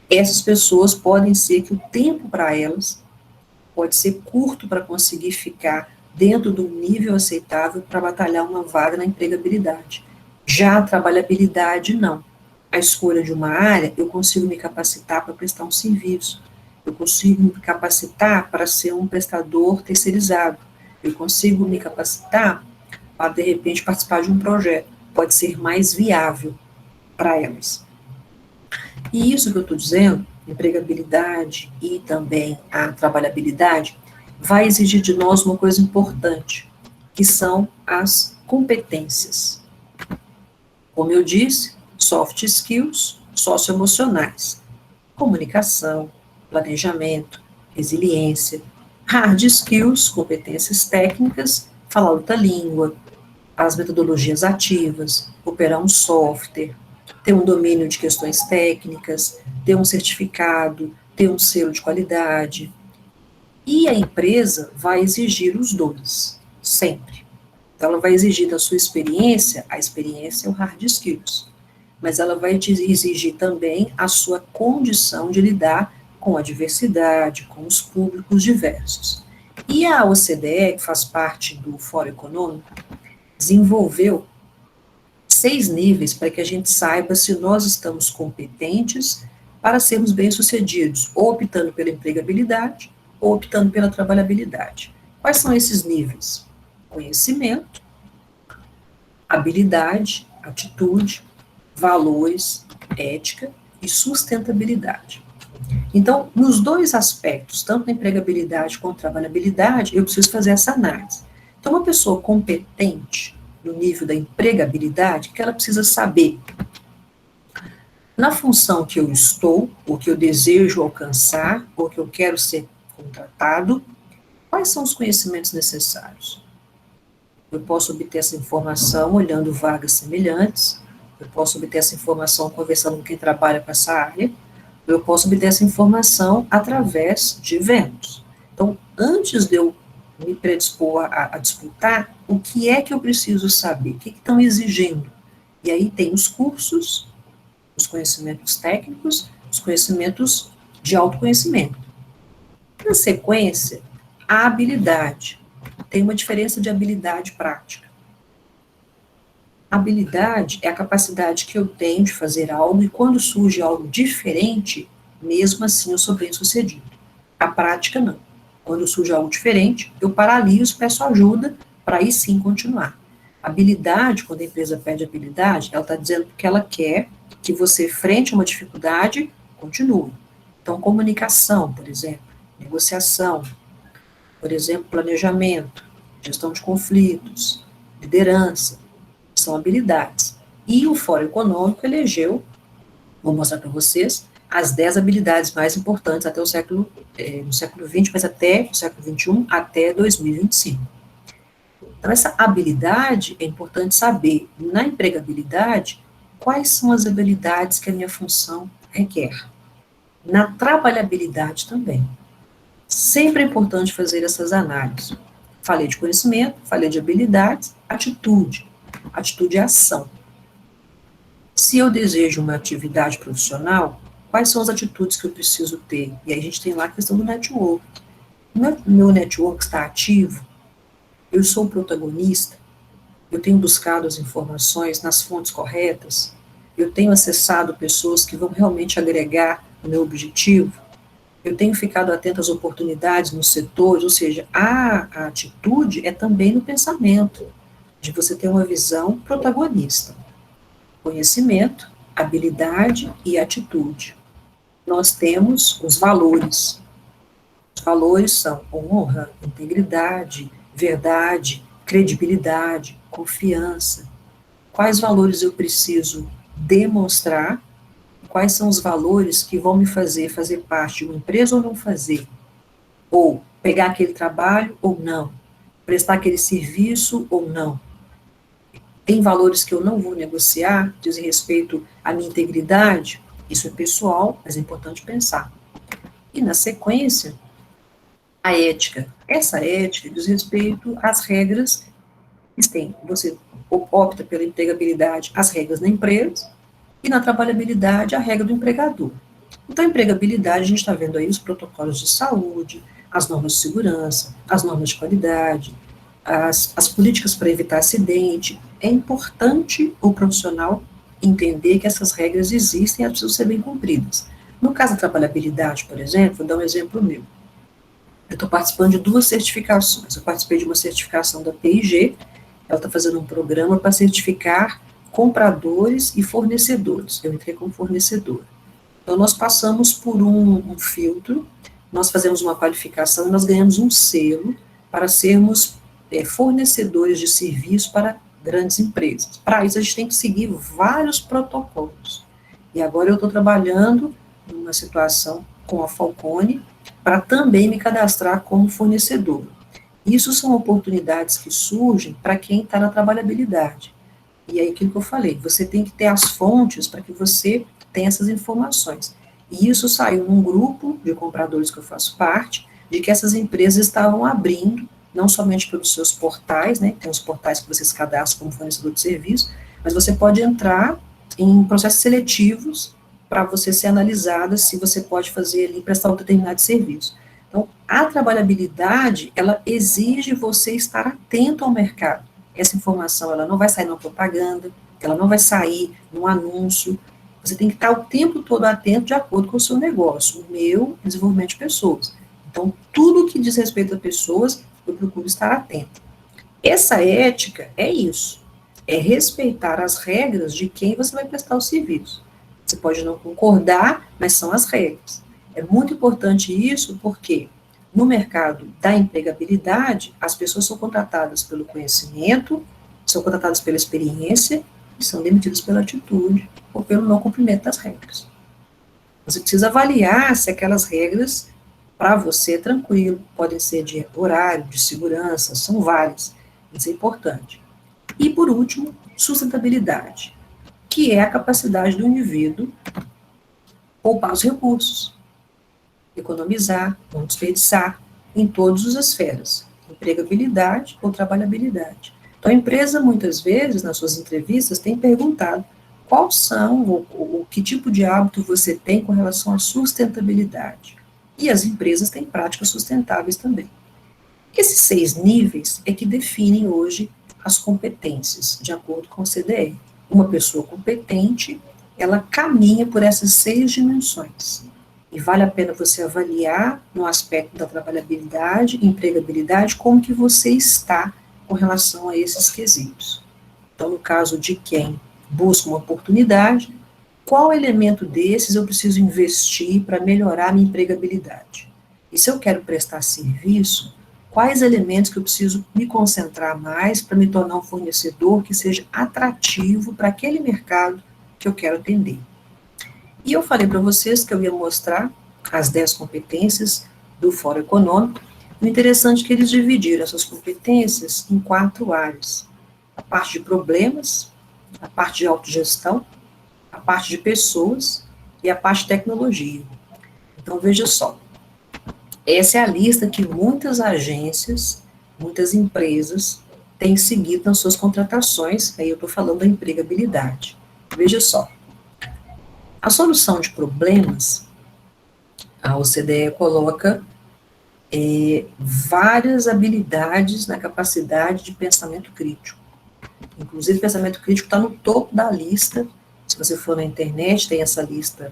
essas pessoas podem ser que o tempo para elas pode ser curto para conseguir ficar dentro de um nível aceitável para batalhar uma vaga na empregabilidade. Já a trabalhabilidade, não. A escolha de uma área, eu consigo me capacitar para prestar um serviço, eu consigo me capacitar para ser um prestador terceirizado, eu consigo me capacitar para, de repente, participar de um projeto. Pode ser mais viável para elas. E isso que eu estou dizendo, empregabilidade e também a trabalhabilidade, vai exigir de nós uma coisa importante, que são as competências. Como eu disse, soft skills socioemocionais, comunicação, planejamento, resiliência, hard skills, competências técnicas, falar outra língua, as metodologias ativas, operar um software, ter um domínio de questões técnicas, ter um certificado, ter um selo de qualidade. E a empresa vai exigir os dois, sempre. Então, ela vai exigir da sua experiência, a experiência é o hard skills, mas ela vai te exigir também a sua condição de lidar com a diversidade, com os públicos diversos. E a OCDE, que faz parte do Fórum Econômico, desenvolveu 6 níveis para que a gente saiba se nós estamos competentes para sermos bem-sucedidos, ou optando pela empregabilidade, ou optando pela trabalhabilidade. Quais são esses níveis? Conhecimento, habilidade, atitude, valores, ética e sustentabilidade. Então, nos dois aspectos, tanto na empregabilidade quanto na trabalhabilidade, eu preciso fazer essa análise. Então, uma pessoa competente no nível da empregabilidade, o que ela precisa saber? Na função que eu estou, ou que eu desejo alcançar, ou que eu quero ser contratado, quais são os conhecimentos necessários? Eu posso obter essa informação olhando vagas semelhantes, eu posso obter essa informação conversando com quem trabalha com essa área, eu posso obter essa informação através de eventos. Então, antes de eu me predispor a disputar, o que é que eu preciso saber? O que estão exigindo? E aí tem os cursos, os conhecimentos técnicos, os conhecimentos de autoconhecimento. Na sequência, a habilidade. Tem uma diferença de habilidade e prática. Habilidade é a capacidade que eu tenho de fazer algo e quando surge algo diferente, mesmo assim eu sou bem-sucedido. A prática não. Quando surge algo diferente, eu paraliso, peço ajuda para aí sim continuar. Habilidade, quando a empresa pede habilidade, ela está dizendo que ela quer que você, frente a uma dificuldade, continue. Então, comunicação, por exemplo, negociação, por exemplo, planejamento, gestão de conflitos, liderança, são habilidades. E o Fórum Econômico elegeu, vou mostrar para vocês, as 10 habilidades mais importantes até o século, no século XX, mas até o século XXI, até 2025. Então, essa habilidade, é importante saber, na empregabilidade, quais são as habilidades que a minha função requer. Na trabalhabilidade também. Sempre é importante fazer essas análises. Falei de conhecimento, falei de habilidades, atitude. Atitude é ação. Se eu desejo uma atividade profissional, quais são as atitudes que eu preciso ter? E aí a gente tem lá a questão do network. Meu network está ativo? Eu sou o protagonista? Eu tenho buscado as informações nas fontes corretas? Eu tenho acessado pessoas que vão realmente agregar o meu objetivo? Eu tenho ficado atento às oportunidades nos setores, ou seja, a atitude é também no pensamento, de você ter uma visão protagonista. Conhecimento, habilidade e atitude. Nós temos os valores. Os valores são honra, integridade, verdade, credibilidade, confiança. Quais valores eu preciso demonstrar? Quais são os valores que vão me fazer parte de uma empresa ou não fazer? Ou pegar aquele trabalho ou não? Prestar aquele serviço ou não? Tem valores que eu não vou negociar, dizem respeito à minha integridade? Isso é pessoal, mas é importante pensar. E na sequência, a ética. Essa ética diz respeito às regras que tem. Você opta pela empregabilidade, as regras da empresa, e na trabalhabilidade, a regra do empregador. Então, a empregabilidade, a gente está vendo aí os protocolos de saúde, as normas de segurança, as normas de qualidade, as políticas para evitar acidente. É importante o profissional entender que essas regras existem e elas precisam ser bem cumpridas. No caso da trabalhabilidade, por exemplo, vou dar um exemplo meu. Eu estou participando de 2 certificações. Eu participei de uma certificação da P&G, ela está fazendo um programa para certificar compradores e fornecedores. Eu entrei como fornecedora. Então, nós passamos por um filtro, nós fazemos uma qualificação e nós ganhamos um selo para sermos fornecedores de serviço para grandes empresas. Para isso, a gente tem que seguir vários protocolos. E agora eu estou trabalhando numa situação com a Falcone para também me cadastrar como fornecedor. Isso são oportunidades que surgem para quem está na trabalhabilidade. E aí, aquilo que eu falei, você tem que ter as fontes para que você tenha essas informações. E isso saiu num grupo de compradores que eu faço parte, de que essas empresas estavam abrindo, não somente pelos seus portais, né, tem os portais que você se cadastra como fornecedor de serviço, mas você pode entrar em processos seletivos para você ser analisada se você pode fazer ali, prestar um determinado serviço. Então, a trabalhabilidade, ela exige você estar atento ao mercado. Essa informação, ela não vai sair numa propaganda, ela não vai sair num anúncio. Você tem que estar o tempo todo atento de acordo com o seu negócio. O meu é desenvolvimento de pessoas. Então, tudo que diz respeito a pessoas, eu procuro estar atento. Essa ética é isso. É respeitar as regras de quem você vai prestar o serviço. Você pode não concordar, mas são as regras. É muito importante isso porque no mercado da empregabilidade, as pessoas são contratadas pelo conhecimento, são contratadas pela experiência e são demitidas pela atitude ou pelo não cumprimento das regras. Você precisa avaliar se aquelas regras para você é tranquilo, podem ser de horário, de segurança, são vários, isso é importante. E, por último, sustentabilidade, que é a capacidade do indivíduo poupar os recursos, economizar, não desperdiçar, em todas as esferas, empregabilidade ou trabalhabilidade. Então, a empresa, muitas vezes, nas suas entrevistas, tem perguntado quais são, ou que tipo de hábito você tem com relação à sustentabilidade. E as empresas têm práticas sustentáveis também. Esses 6 níveis é que definem hoje as competências, de acordo com o CDE. Uma pessoa competente, ela caminha por essas 6 dimensões. E vale a pena você avaliar no aspecto da trabalhabilidade, empregabilidade, como que você está com relação a esses quesitos. Então, no caso de quem busca uma oportunidade, qual elemento desses eu preciso investir para melhorar a minha empregabilidade? E se eu quero prestar serviço, quais elementos que eu preciso me concentrar mais para me tornar um fornecedor que seja atrativo para aquele mercado que eu quero atender? E eu falei para vocês que eu ia mostrar as 10 competências do Fórum Econômico. O interessante é que eles dividiram essas competências em 4 áreas. A parte de problemas, a parte de autogestão, a parte de pessoas e a parte de tecnologia. Então, veja só, essa é a lista que muitas agências, muitas empresas têm seguido nas suas contratações, aí eu estou falando da empregabilidade. Veja só, a solução de problemas, a OCDE coloca várias habilidades na capacidade de pensamento crítico. Inclusive, pensamento crítico está no topo da lista. Se você for na internet, tem essa lista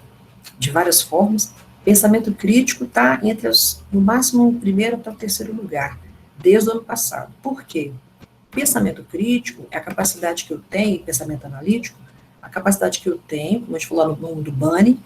de várias formas. Pensamento crítico está entre no máximo, no primeiro para o terceiro lugar, desde o ano passado. Por quê? Pensamento crítico é a capacidade que eu tenho, pensamento analítico, a capacidade que eu tenho, como a gente falou no mundo do Bunny,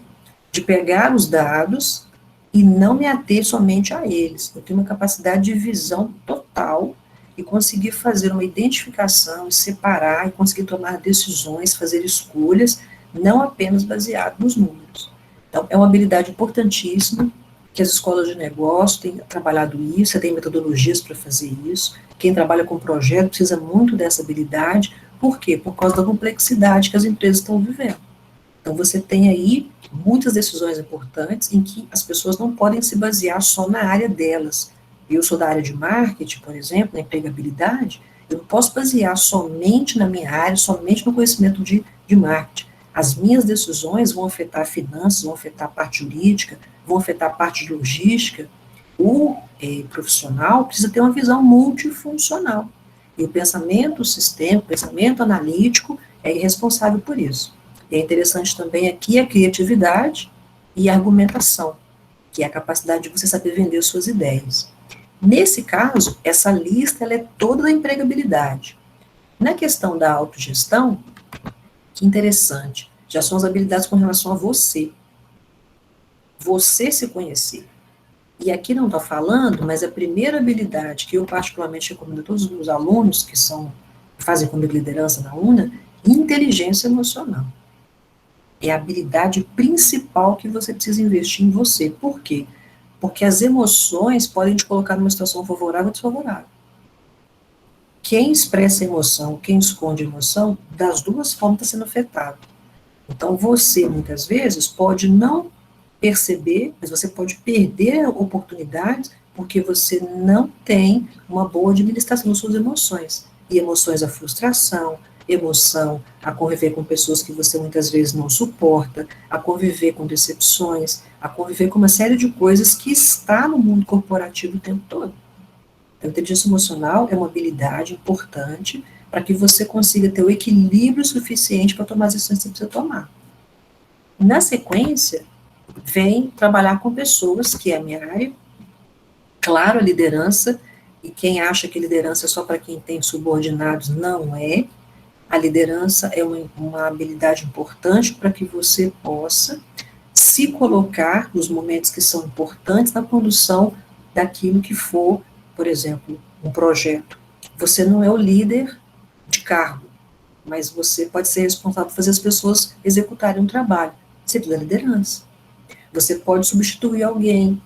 de pegar os dados e não me ater somente a eles. Eu tenho uma capacidade de visão total e conseguir fazer uma identificação, separar e conseguir tomar decisões, fazer escolhas, não apenas baseado nos números. Então, é uma habilidade importantíssima, que as escolas de negócio têm trabalhado isso, tem metodologias para fazer isso. Quem trabalha com projeto precisa muito dessa habilidade. Por quê? Por causa da complexidade que as empresas estão vivendo. Então, você tem aí muitas decisões importantes em que as pessoas não podem se basear só na área delas. Eu sou da área de marketing, por exemplo, na empregabilidade, eu não posso basear somente na minha área, somente no conhecimento de marketing. As minhas decisões vão afetar finanças, vão afetar a parte jurídica, vão afetar a parte de logística. O profissional precisa ter uma visão multifuncional. E o pensamento sistêmico, o pensamento analítico é responsável por isso. E é interessante também aqui a criatividade e a argumentação, que é a capacidade de você saber vender suas ideias. Nesse caso, essa lista ela é toda da empregabilidade. Na questão da autogestão, que interessante, já são as habilidades com relação a você. Você se conhecer. E aqui não está falando, mas a primeira habilidade que eu particularmente recomendo a todos os meus alunos que fazem comigo liderança na UNA, inteligência emocional. É a habilidade principal que você precisa investir em você. Por quê? Porque as emoções podem te colocar numa situação favorável ou desfavorável. Quem expressa emoção, quem esconde emoção, das duas formas está sendo afetado. Então, você, muitas vezes, pode não perceber, mas você pode perder oportunidades porque você não tem uma boa administração das suas emoções. E emoções a frustração, emoção a conviver com pessoas que você muitas vezes não suporta, a conviver com decepções, a conviver com uma série de coisas que está no mundo corporativo o tempo todo. Então, a inteligência emocional é uma habilidade importante para que você consiga ter o equilíbrio suficiente para tomar as decisões que você precisa tomar. Na sequência, vem trabalhar com pessoas, que é a minha área, claro, a liderança, e quem acha que liderança é só para quem tem subordinados, não é. A liderança é uma habilidade importante para que você possa se colocar nos momentos que são importantes na condução daquilo que for, por exemplo, um projeto. Você não é o líder de cargo, mas você pode ser responsável por fazer as pessoas executarem um trabalho. Você precisa da liderança. Você pode substituir alguém,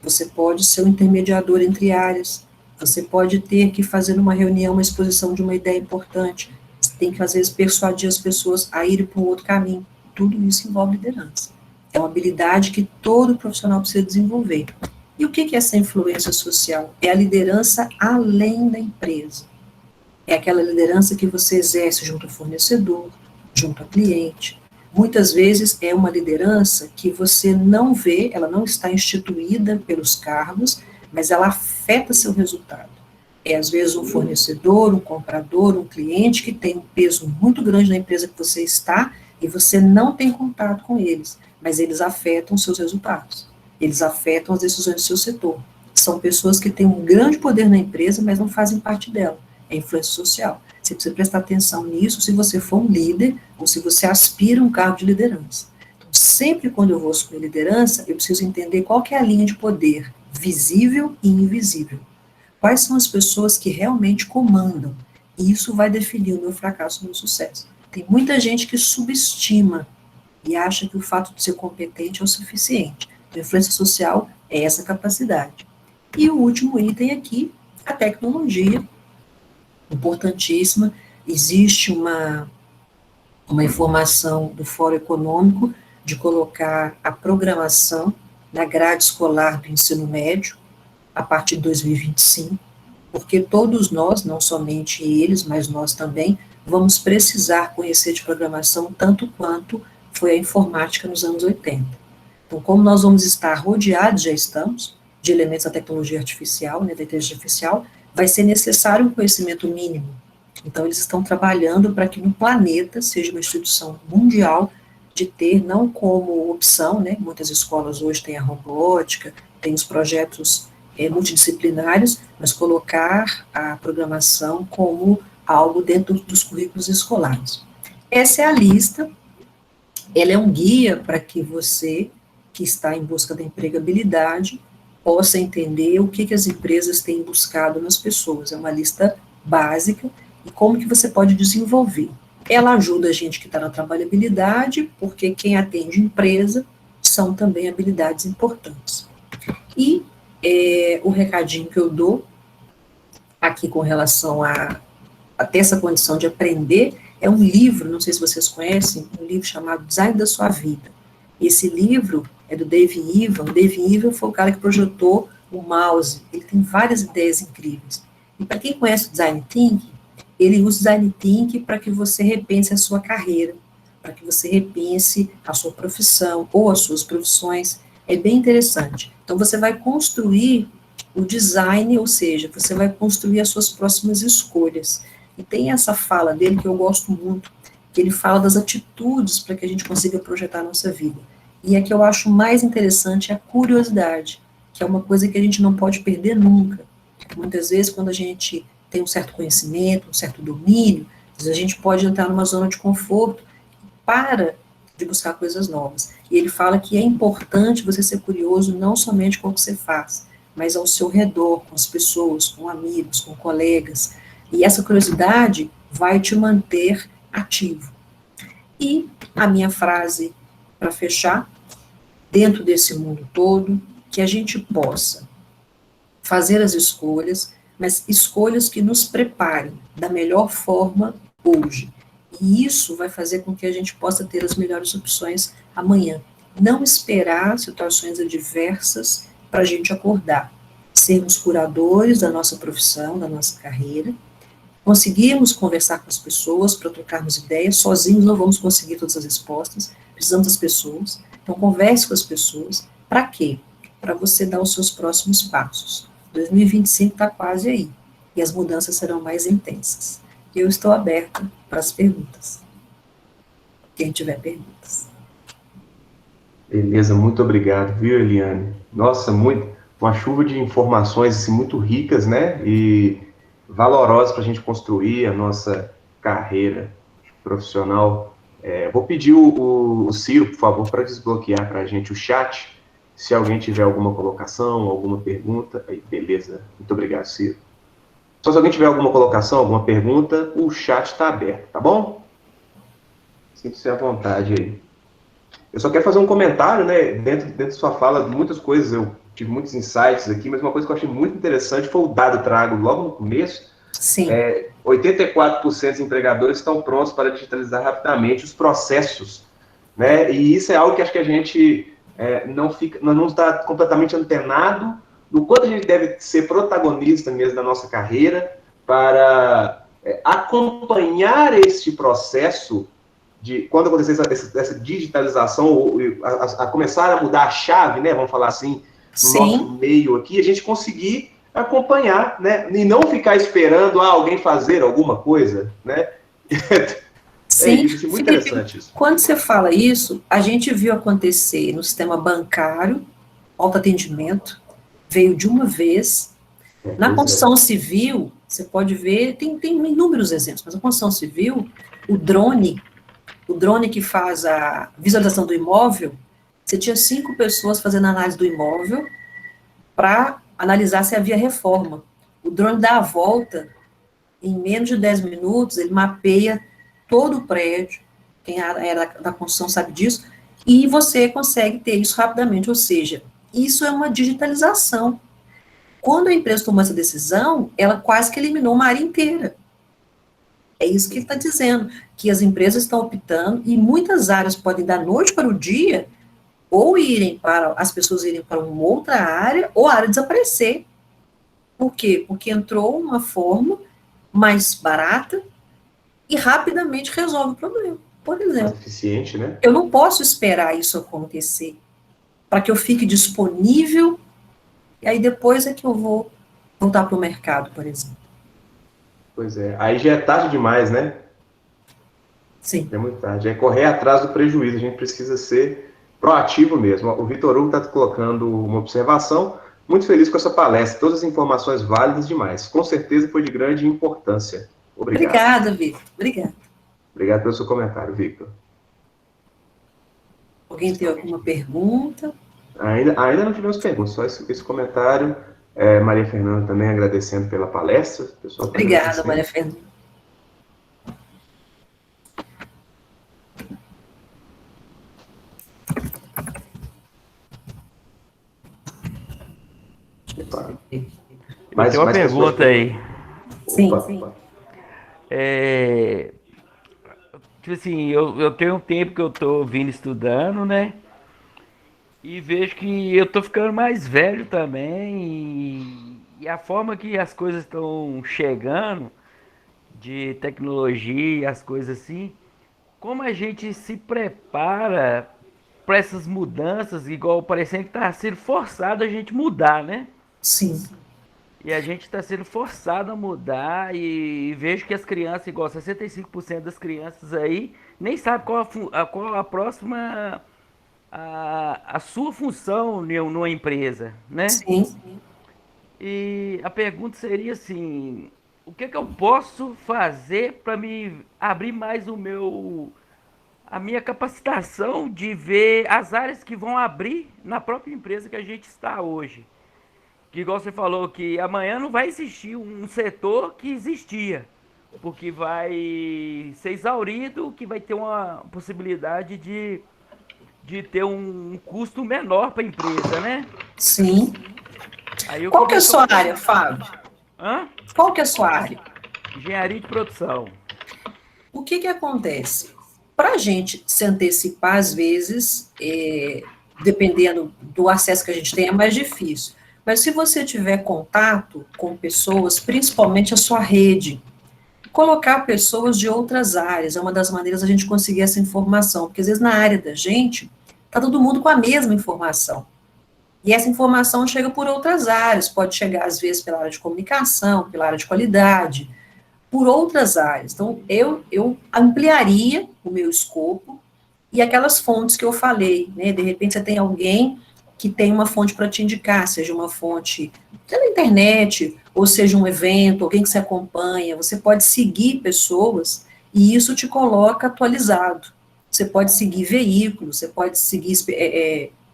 você pode ser um intermediador entre áreas, você pode ter que fazer numa reunião uma exposição de uma ideia importante, você tem que, às vezes, persuadir as pessoas a irem para um outro caminho. Tudo isso envolve liderança. É uma habilidade que todo profissional precisa desenvolver. E o que é essa influência social? É a liderança além da empresa. É aquela liderança que você exerce junto ao fornecedor, junto ao cliente. Muitas vezes é uma liderança que você não vê, ela não está instituída pelos cargos, mas ela afeta seu resultado. É, às vezes, um fornecedor, um comprador, um cliente que tem um peso muito grande na empresa que você está e você não tem contato com eles, mas eles afetam seus resultados, eles afetam as decisões do seu setor. São pessoas que têm um grande poder na empresa, mas não fazem parte dela. É influência social. Você precisa prestar atenção nisso se você for um líder ou se você aspira a um cargo de liderança. Então, sempre quando eu vou assumir liderança, eu preciso entender qual que é a linha de poder visível e invisível. Quais são as pessoas que realmente comandam? E isso vai definir o meu fracasso ou o meu sucesso. Tem muita gente que subestima e acha que o fato de ser competente é o suficiente. A influência social é essa capacidade. E o último item aqui, a tecnologia, importantíssima. Existe uma informação do Fórum Econômico de colocar a programação na grade escolar do ensino médio a partir de 2025, porque todos nós, não somente eles, mas nós também, vamos precisar conhecer de programação tanto quanto foi a informática nos anos 80. Então, como nós vamos estar rodeados, já estamos, de elementos da tecnologia artificial, né, da inteligência artificial, vai ser necessário um conhecimento mínimo. Então, eles estão trabalhando para que no planeta seja uma instituição mundial de ter, não como opção, né, muitas escolas hoje têm a robótica, tem os projetos multidisciplinares, mas colocar a programação como algo dentro dos currículos escolares. Essa é a lista, ela é um guia para que você, que está em busca da empregabilidade, possa entender o que as empresas têm buscado nas pessoas. É uma lista básica e como que você pode desenvolver. Ela ajuda a gente que está na trabalhabilidade, porque quem atende empresa são também habilidades importantes. E o recadinho que eu dou aqui com relação a ter essa condição de aprender é um livro, não sei se vocês conhecem, um livro chamado Design da Sua Vida. Esse livro é do Dave Evan. O Dave Evan foi o cara que projetou o mouse. Ele tem várias ideias incríveis. E para quem conhece o Design Thinking, ele usa o Design Thinking para que você repense a sua carreira, para que você repense a sua profissão ou as suas profissões. É bem interessante. Então, você vai construir o design, ou seja, você vai construir as suas próximas escolhas. E tem essa fala dele que eu gosto muito, que ele fala das atitudes para que a gente consiga projetar a nossa vida. E a que eu acho mais interessante é a curiosidade, que é uma coisa que a gente não pode perder nunca. Muitas vezes, quando a gente tem um certo conhecimento, um certo domínio, a gente pode entrar numa zona de conforto e para de buscar coisas novas. E ele fala que é importante você ser curioso não somente com o que você faz, mas ao seu redor, com as pessoas, com amigos, com colegas. E essa curiosidade vai te manter ativo. E a minha frase para fechar, dentro desse mundo todo, que a gente possa fazer as escolhas, mas escolhas que nos preparem da melhor forma hoje. E isso vai fazer com que a gente possa ter as melhores opções amanhã. Não esperar situações adversas para a gente acordar. Sermos curadores da nossa profissão, da nossa carreira, conseguirmos conversar com as pessoas para trocarmos ideias, sozinhos não vamos conseguir todas as respostas, precisamos das pessoas, então converse com as pessoas, para quê? Para você dar os seus próximos passos. 2025 está quase aí, e as mudanças serão mais intensas. Eu estou aberta para as perguntas. Quem tiver perguntas. Beleza, muito obrigado, viu, Eliane? Nossa, uma chuva de informações assim, muito ricas, né? E valorosas para a gente construir a nossa carreira profissional. Vou pedir o Ciro, por favor, para desbloquear para a gente o chat. Se alguém tiver alguma colocação, alguma pergunta, aí, beleza. Muito obrigado, Ciro. Só se alguém tiver alguma colocação, alguma pergunta, o chat está aberto, tá bom? Sinta-se à vontade aí. Eu só quero fazer um comentário, né? Dentro da sua fala, muitas coisas, eu tive muitos insights aqui, mas uma coisa que eu achei muito interessante foi o dado trago logo no começo. Sim. 84% dos empregadores estão prontos para digitalizar rapidamente os processos, né? E isso é algo que acho que a gente não está completamente antenado do quanto a gente deve ser protagonista mesmo da nossa carreira para acompanhar este processo de quando acontecer essa digitalização, a começar a mudar a chave, né? Vamos falar assim, no nosso meio aqui, a gente conseguir acompanhar, né? E não ficar esperando alguém fazer alguma coisa, né? Sim, Isso, muito Felipe, interessante isso. quando você fala isso, a gente viu acontecer no sistema bancário, autoatendimento, veio de uma vez. Na construção civil, você pode ver, tem inúmeros exemplos, mas na construção civil, o drone que faz a visualização do imóvel, você tinha 5 pessoas fazendo análise do imóvel para analisar se havia reforma. O drone dá a volta, em menos de 10 minutos, ele mapeia todo o prédio, quem é da construção sabe disso, e você consegue ter isso rapidamente, ou seja, isso é uma digitalização. Quando a empresa tomou essa decisão, ela quase que eliminou uma área inteira. É isso que ele está dizendo, que as empresas estão optando, e muitas áreas podem, da noite para o dia, ou as pessoas irem para uma outra área, ou a área desaparecer. Por quê? Porque entrou uma forma mais barata e rapidamente resolve o problema. Por exemplo, mais eficiente, né? Eu não posso esperar isso acontecer para que eu fique disponível e aí depois é que eu vou voltar para o mercado, por exemplo. Pois é. Aí já é tarde demais, né? Sim. É muito tarde. É correr atrás do prejuízo. A gente precisa ser proativo mesmo. O Vitor Hugo está colocando uma observação. Muito feliz com essa palestra. Todas as informações válidas demais. Com certeza foi de grande importância. Obrigado. Obrigada, Victor. Obrigada. Obrigado pelo seu comentário, Victor. Alguém tem alguma pergunta? Ainda não tivemos perguntas, só esse comentário. Maria Fernanda também agradecendo pela palestra. O pessoal tá Obrigada, Maria Fernanda. Mas tem uma pergunta aí. Sim, Opa, sim. opa. Tipo assim, eu tenho um tempo que eu tô vindo estudando, né? E vejo que eu tô ficando mais velho também. E a forma que as coisas estão chegando, de tecnologia, as coisas assim, como a gente se prepara para essas mudanças, igual parecendo que tá sendo forçado a gente mudar, né? Sim. E a gente está sendo forçado a mudar e vejo que as crianças, igual 65% das crianças aí, nem sabe qual a próxima, a sua função numa empresa, né? Sim. E a pergunta seria assim, o que eu posso fazer para me abrir mais a minha capacitação de ver as áreas que vão abrir na própria empresa que a gente está hoje? Que igual você falou, que amanhã não vai existir um setor que existia, porque vai ser exaurido, que vai ter uma possibilidade de ter um custo menor para a empresa, né? Sim. Aí eu Qual que é a começo sua área, Fábio? Hã? Qual que é a sua área? Engenharia de produção. O que acontece? Para a gente se antecipar, às vezes, dependendo do acesso que a gente tem, é mais difícil. Mas se você tiver contato com pessoas, principalmente a sua rede, colocar pessoas de outras áreas é uma das maneiras da gente conseguir essa informação, porque às vezes na área da gente, está todo mundo com a mesma informação. E essa informação chega por outras áreas, pode chegar às vezes pela área de comunicação, pela área de qualidade, por outras áreas. Então, eu ampliaria o meu escopo e aquelas fontes que eu falei, né? De repente, você tem alguém que tem uma fonte para te indicar, seja uma fonte pela internet, ou seja um evento, alguém que se acompanha, você pode seguir pessoas e isso te coloca atualizado. Você pode seguir veículos, você pode seguir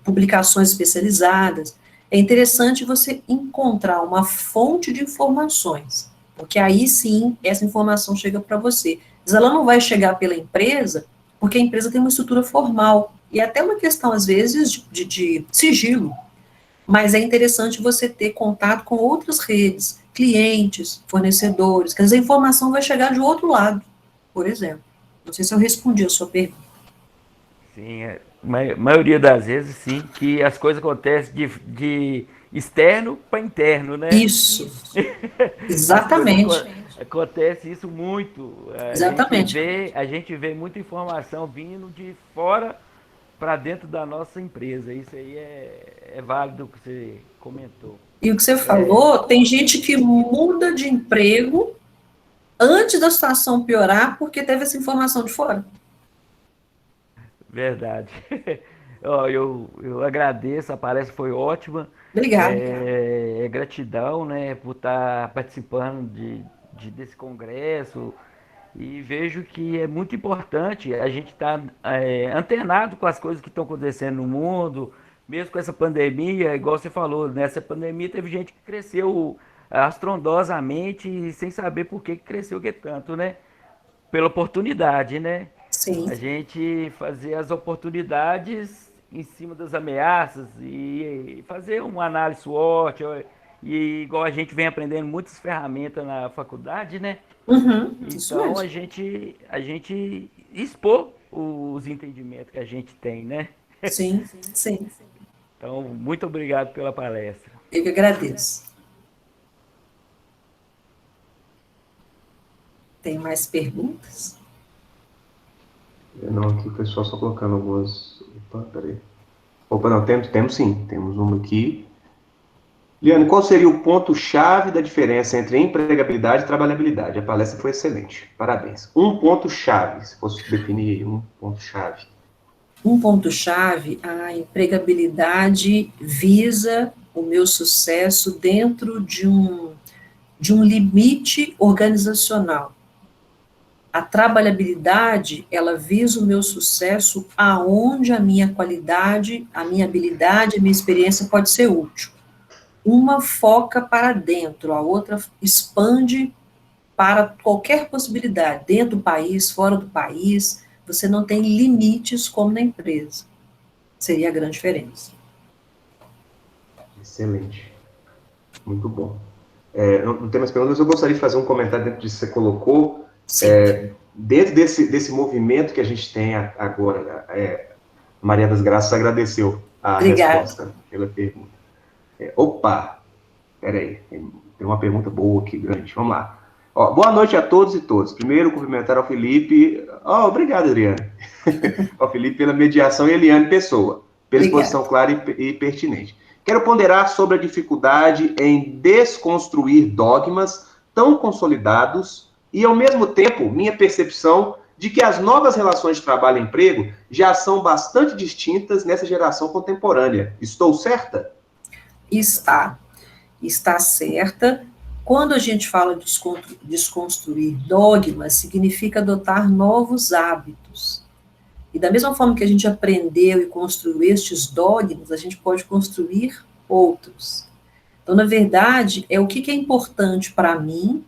publicações especializadas. É interessante você encontrar uma fonte de informações, porque aí sim essa informação chega para você. Mas ela não vai chegar pela empresa, porque a empresa tem uma estrutura formal. E até uma questão, às vezes, de sigilo. Mas é interessante você ter contato com outras redes, clientes, fornecedores, que a informação vai chegar de outro lado, por exemplo. Não sei se eu respondi a sua pergunta. Sim, maioria das vezes, sim, que as coisas acontecem de externo para interno, né? Isso, As coisas exatamente, acontece isso muito. exatamente. A gente vê muita informação vindo de fora para dentro da nossa empresa. Isso aí é válido o que você comentou. E o que você falou, tem gente que muda de emprego antes da situação piorar porque teve essa informação de fora. Verdade. Ó, eu agradeço, a palestra foi ótima. Obrigada. Gratidão, né, por estar participando de desse congresso. E vejo que é muito importante a gente estar antenado com as coisas que estão acontecendo no mundo, mesmo com essa pandemia, igual você falou, nessa pandemia teve gente que cresceu astrondosamente sem saber por que cresceu que tanto, né? Pela oportunidade, né? Sim, A gente fazer as oportunidades em cima das ameaças e fazer uma análise SWOT, e igual a gente vem aprendendo muitas ferramentas na faculdade, né? isso Então mesmo. a gente expor os entendimentos que a gente tem, né? Sim, sim. Então, muito obrigado pela palestra. Eu que agradeço. Tem mais perguntas? Não, aqui o pessoal só colocando algumas. Opa, peraí. Opa, não, temos sim. Temos uma aqui. Liane, qual seria o ponto-chave da diferença entre empregabilidade e trabalhabilidade? A palestra foi excelente. Parabéns. Um ponto-chave, se fosse definir um ponto-chave. Um ponto-chave, a empregabilidade visa o meu sucesso dentro de um limite organizacional. A trabalhabilidade, ela visa o meu sucesso aonde a minha qualidade, a minha habilidade, a minha experiência pode ser útil. Uma foca para dentro, a outra expande para qualquer possibilidade, dentro do país, fora do país, você não tem limites como na empresa. Seria a grande diferença. Excelente. Muito bom. Não tem mais perguntas, mas eu gostaria de fazer um comentário dentro disso que você colocou. Dentro desse movimento que a gente tem agora, Maria das Graças agradeceu a resposta pela pergunta. Opa, peraí, tem uma pergunta boa aqui, grande, vamos lá. Ó, boa noite a todos e todas. Primeiro, cumprimentar ao Felipe. Obrigado, Adriane. Ao Felipe pela mediação e a Eliane Pessoa, pela exposição clara e pertinente. Quero ponderar sobre a dificuldade em desconstruir dogmas tão consolidados e, ao mesmo tempo, minha percepção de que as novas relações de trabalho e emprego já são bastante distintas nessa geração contemporânea. Estou certa? Está certa. Quando a gente fala de desconstruir dogmas, significa adotar novos hábitos. E da mesma forma que a gente aprendeu e construiu estes dogmas, a gente pode construir outros. Então, na verdade, é o que é importante para mim,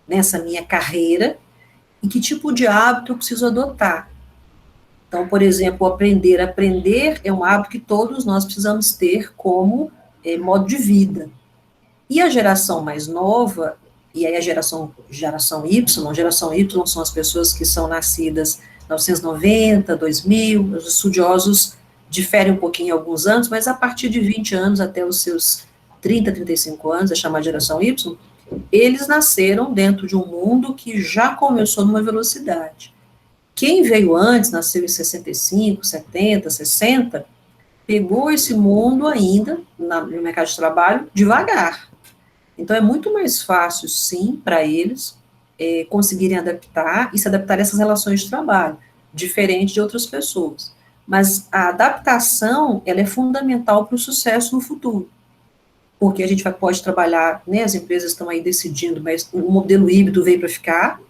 nessa minha carreira, e que tipo de hábito eu preciso adotar. Então, por exemplo, aprender é um hábito que todos nós precisamos ter como modo de vida. E a geração mais nova, e aí a geração Y são as pessoas que são nascidas 1990, 2000, os estudiosos diferem um pouquinho alguns anos, mas a partir de 20 anos até os seus 30, 35 anos, é chamada geração Y, eles nasceram dentro de um mundo que já começou numa velocidade. Quem veio antes, nasceu em 65, 70, 60, pegou esse mundo ainda, no mercado de trabalho, devagar. Então, é muito mais fácil, sim, para eles conseguirem adaptar e se adaptar a essas relações de trabalho, diferente de outras pessoas. Mas a adaptação, ela é fundamental para o sucesso no futuro, porque a gente pode trabalhar, né, as empresas estão aí decidindo, mas o modelo híbrido veio para ficar,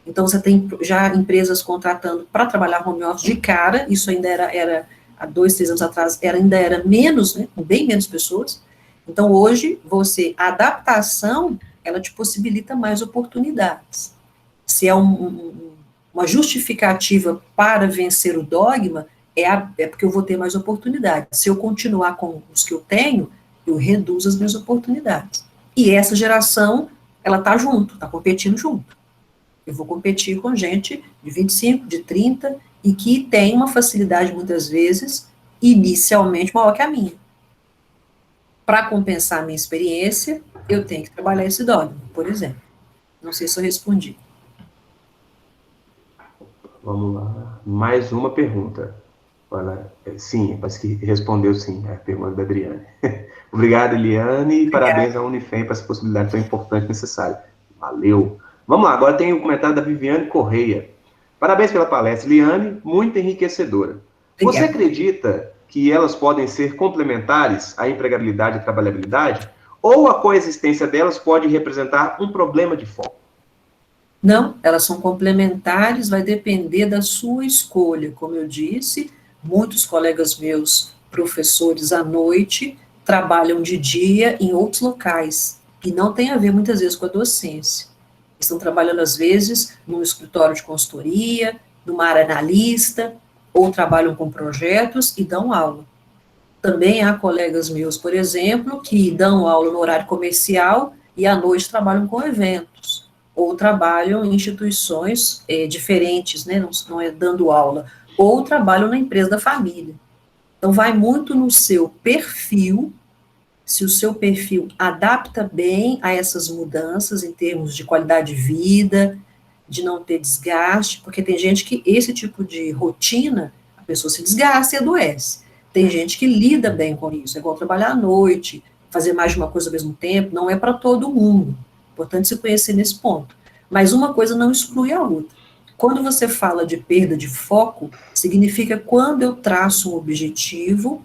então você tem já empresas contratando para trabalhar home office de cara, isso ainda era há 2, 3 anos atrás, ainda era menos, né, bem menos pessoas. Então, hoje, a adaptação, ela te possibilita mais oportunidades. Se é uma justificativa para vencer o dogma, é porque eu vou ter mais oportunidades. Se eu continuar com os que eu tenho, eu reduzo as minhas oportunidades. E essa geração, ela está junto, está competindo junto. Eu vou competir com gente de 25, de 30, e que tem uma facilidade, muitas vezes, inicialmente maior que a minha. Para compensar a minha experiência, eu tenho que trabalhar esse dogma, por exemplo. Não sei se eu respondi. Vamos lá. Mais uma pergunta. Sim, parece que respondeu sim, a pergunta da Adriane. Obrigado, Eliane, e parabéns à Unifem por essa possibilidade tão importante e necessária. Valeu. Vamos lá, agora tem o comentário da Viviane Correia. Parabéns pela palestra, Eliane, muito enriquecedora. Obrigada. Você acredita que elas podem ser complementares à empregabilidade e trabalhabilidade? Ou a coexistência delas pode representar um problema de foco? Não, elas são complementares, vai depender da sua escolha. Como eu disse, muitos colegas meus, professores à noite, trabalham de dia em outros locais, e não tem a ver, muitas vezes, com a docência. Estão trabalhando, às vezes, num escritório de consultoria, numa área analista, ou trabalham com projetos e dão aula. Também há colegas meus, por exemplo, que dão aula no horário comercial e à noite trabalham com eventos, ou trabalham em instituições diferentes, né, não é dando aula, ou trabalham na empresa da família. Então, vai muito no seu perfil, se o seu perfil adapta bem a essas mudanças em termos de qualidade de vida, de não ter desgaste, porque tem gente que esse tipo de rotina, a pessoa se desgasta e adoece. Tem gente que lida bem com isso, é igual trabalhar à noite, fazer mais de uma coisa ao mesmo tempo, não é para todo mundo. Importante se conhecer nesse ponto. Mas uma coisa não exclui a outra. Quando você fala de perda de foco, significa quando eu traço um objetivo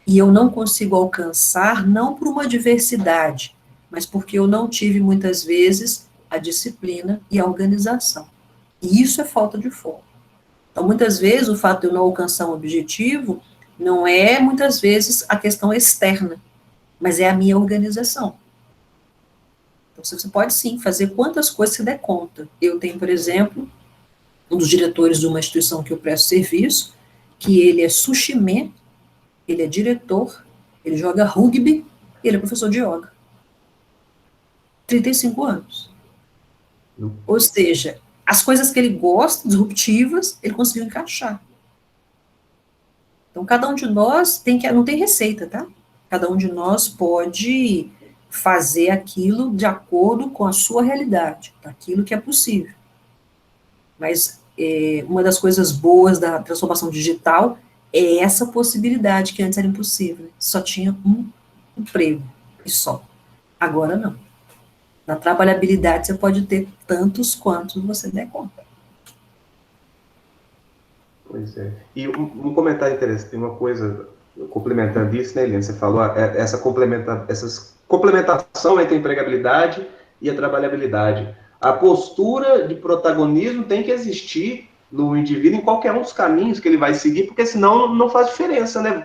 e eu não consigo alcançar, não por uma adversidade, mas porque eu não tive, muitas vezes, a disciplina e a organização. E isso é falta de foco. Então, muitas vezes, o fato de eu não alcançar um objetivo não é, muitas vezes, a questão externa, mas é a minha organização. Então, você pode, sim, fazer quantas coisas você der conta. Eu tenho, por exemplo, um dos diretores de uma instituição que eu presto serviço, que ele é sushiman, ele é diretor, ele joga rugby, e ele é professor de yoga. 35 anos. Ou seja, as coisas que ele gosta, disruptivas, ele conseguiu encaixar. Então, cada um de nós não tem receita, tá? Cada um de nós pode fazer aquilo de acordo com a sua realidade, aquilo que é possível. Mas uma das coisas boas da transformação digital é essa possibilidade que antes era impossível. Só tinha um emprego e só. Agora não. Na trabalhabilidade você pode ter tantos quantos você der conta. Pois é. E um comentário interessante, tem uma coisa complementando isso, né, Eliane? Você falou essa complementação entre a empregabilidade e a trabalhabilidade. A postura de protagonismo tem que existir no indivíduo em qualquer um dos caminhos que ele vai seguir, porque senão não faz diferença, né?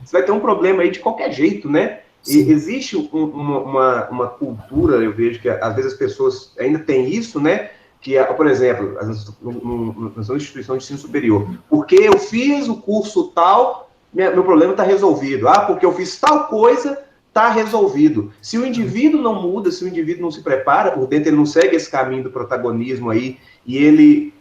Você vai ter um problema aí de qualquer jeito, né? E existe uma cultura, eu vejo que às vezes as pessoas ainda têm isso, né? Que, por exemplo, nas instituições de ensino superior, porque eu fiz o curso tal, meu problema está resolvido. Porque eu fiz tal coisa, está resolvido. Se o indivíduo não muda, se o indivíduo não se prepara por dentro, ele não segue esse caminho do protagonismo aí, e ele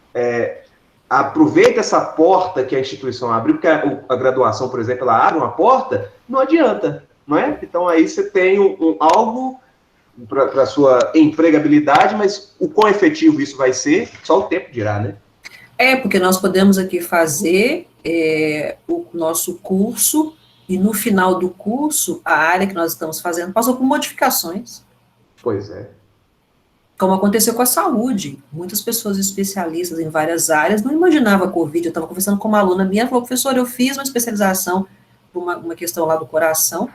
aproveita essa porta que a instituição abriu, porque a graduação, por exemplo, ela abre uma porta, não adianta, não é? Então aí você tem algo para a sua empregabilidade, mas o quão efetivo isso vai ser, só o tempo dirá, né? Porque nós podemos aqui fazer o nosso curso, e no final do curso, a área que nós estamos fazendo passou por modificações. Pois é. Como aconteceu com a saúde. Muitas pessoas especialistas em várias áreas não imaginavam a Covid. Eu estava conversando com uma aluna minha, ela falou, professor, eu fiz uma especialização por uma questão lá do coração,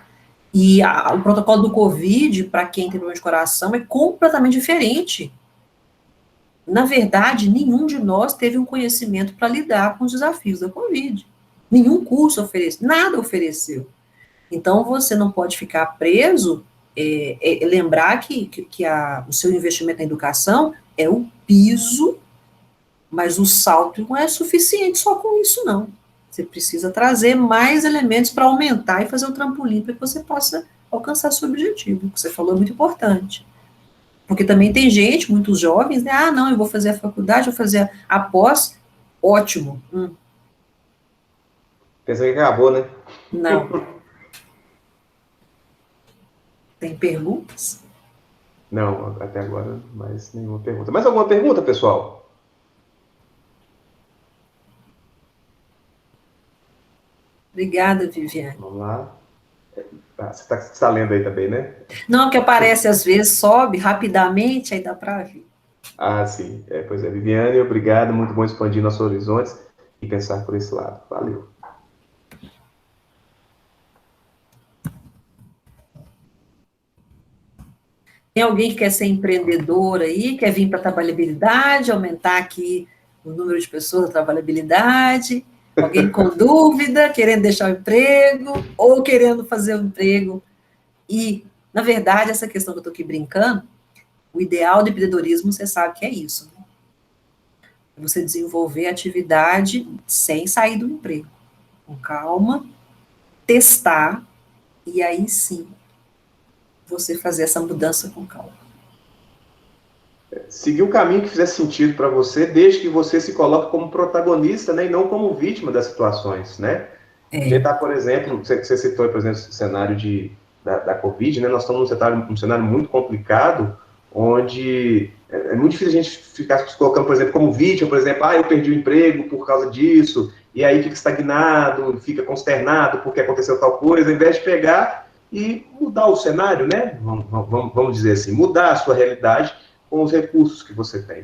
e o protocolo do Covid, para quem tem problema de coração, é completamente diferente. Na verdade, nenhum de nós teve um conhecimento para lidar com os desafios da Covid. Nenhum curso ofereceu, nada ofereceu. Então, você não pode ficar preso, lembrar que o seu investimento na educação é o piso, mas o salto não é suficiente só com isso, não. Você precisa trazer mais elementos para aumentar e fazer o trampolim para que você possa alcançar seu objetivo. O que você falou é muito importante. Porque também tem gente, muitos jovens, né? Ah, não, eu vou fazer a faculdade, vou fazer a pós, ótimo. Pensa que acabou, né? Não. Tem perguntas? Não, até agora, mais nenhuma pergunta. Mais alguma pergunta, pessoal? Obrigada, Viviane. Vamos lá. Você está lendo aí também, né? Não, que aparece às vezes, sobe rapidamente, aí dá para ver. Ah, sim. Pois é, Viviane, obrigado. Muito bom expandir nossos horizontes e pensar por esse lado. Valeu. Tem alguém que quer ser empreendedor aí, quer vir para a trabalhabilidade, aumentar aqui o número de pessoas da trabalhabilidade? Alguém com dúvida, querendo deixar o emprego, ou querendo fazer o emprego? E, na verdade, essa questão que eu estou aqui brincando, o ideal do empreendedorismo, você sabe que é isso, né? Você desenvolver atividade sem sair do emprego. Com calma, testar, e aí sim, você fazer essa mudança com calma. Seguir o caminho que fizer sentido para você, desde que você se coloque como protagonista, né, e não como vítima das situações, né? A gente está, por exemplo, você citou, por exemplo, o cenário da Covid, né? Nós estamos num cenário muito complicado, onde é muito difícil a gente ficar se colocando, por exemplo, como vítima, por exemplo, eu perdi o emprego por causa disso, e aí fica estagnado, fica consternado porque aconteceu tal coisa, ao invés de pegar e mudar o cenário, né? Vamos dizer assim, mudar a sua realidade com os recursos que você tem.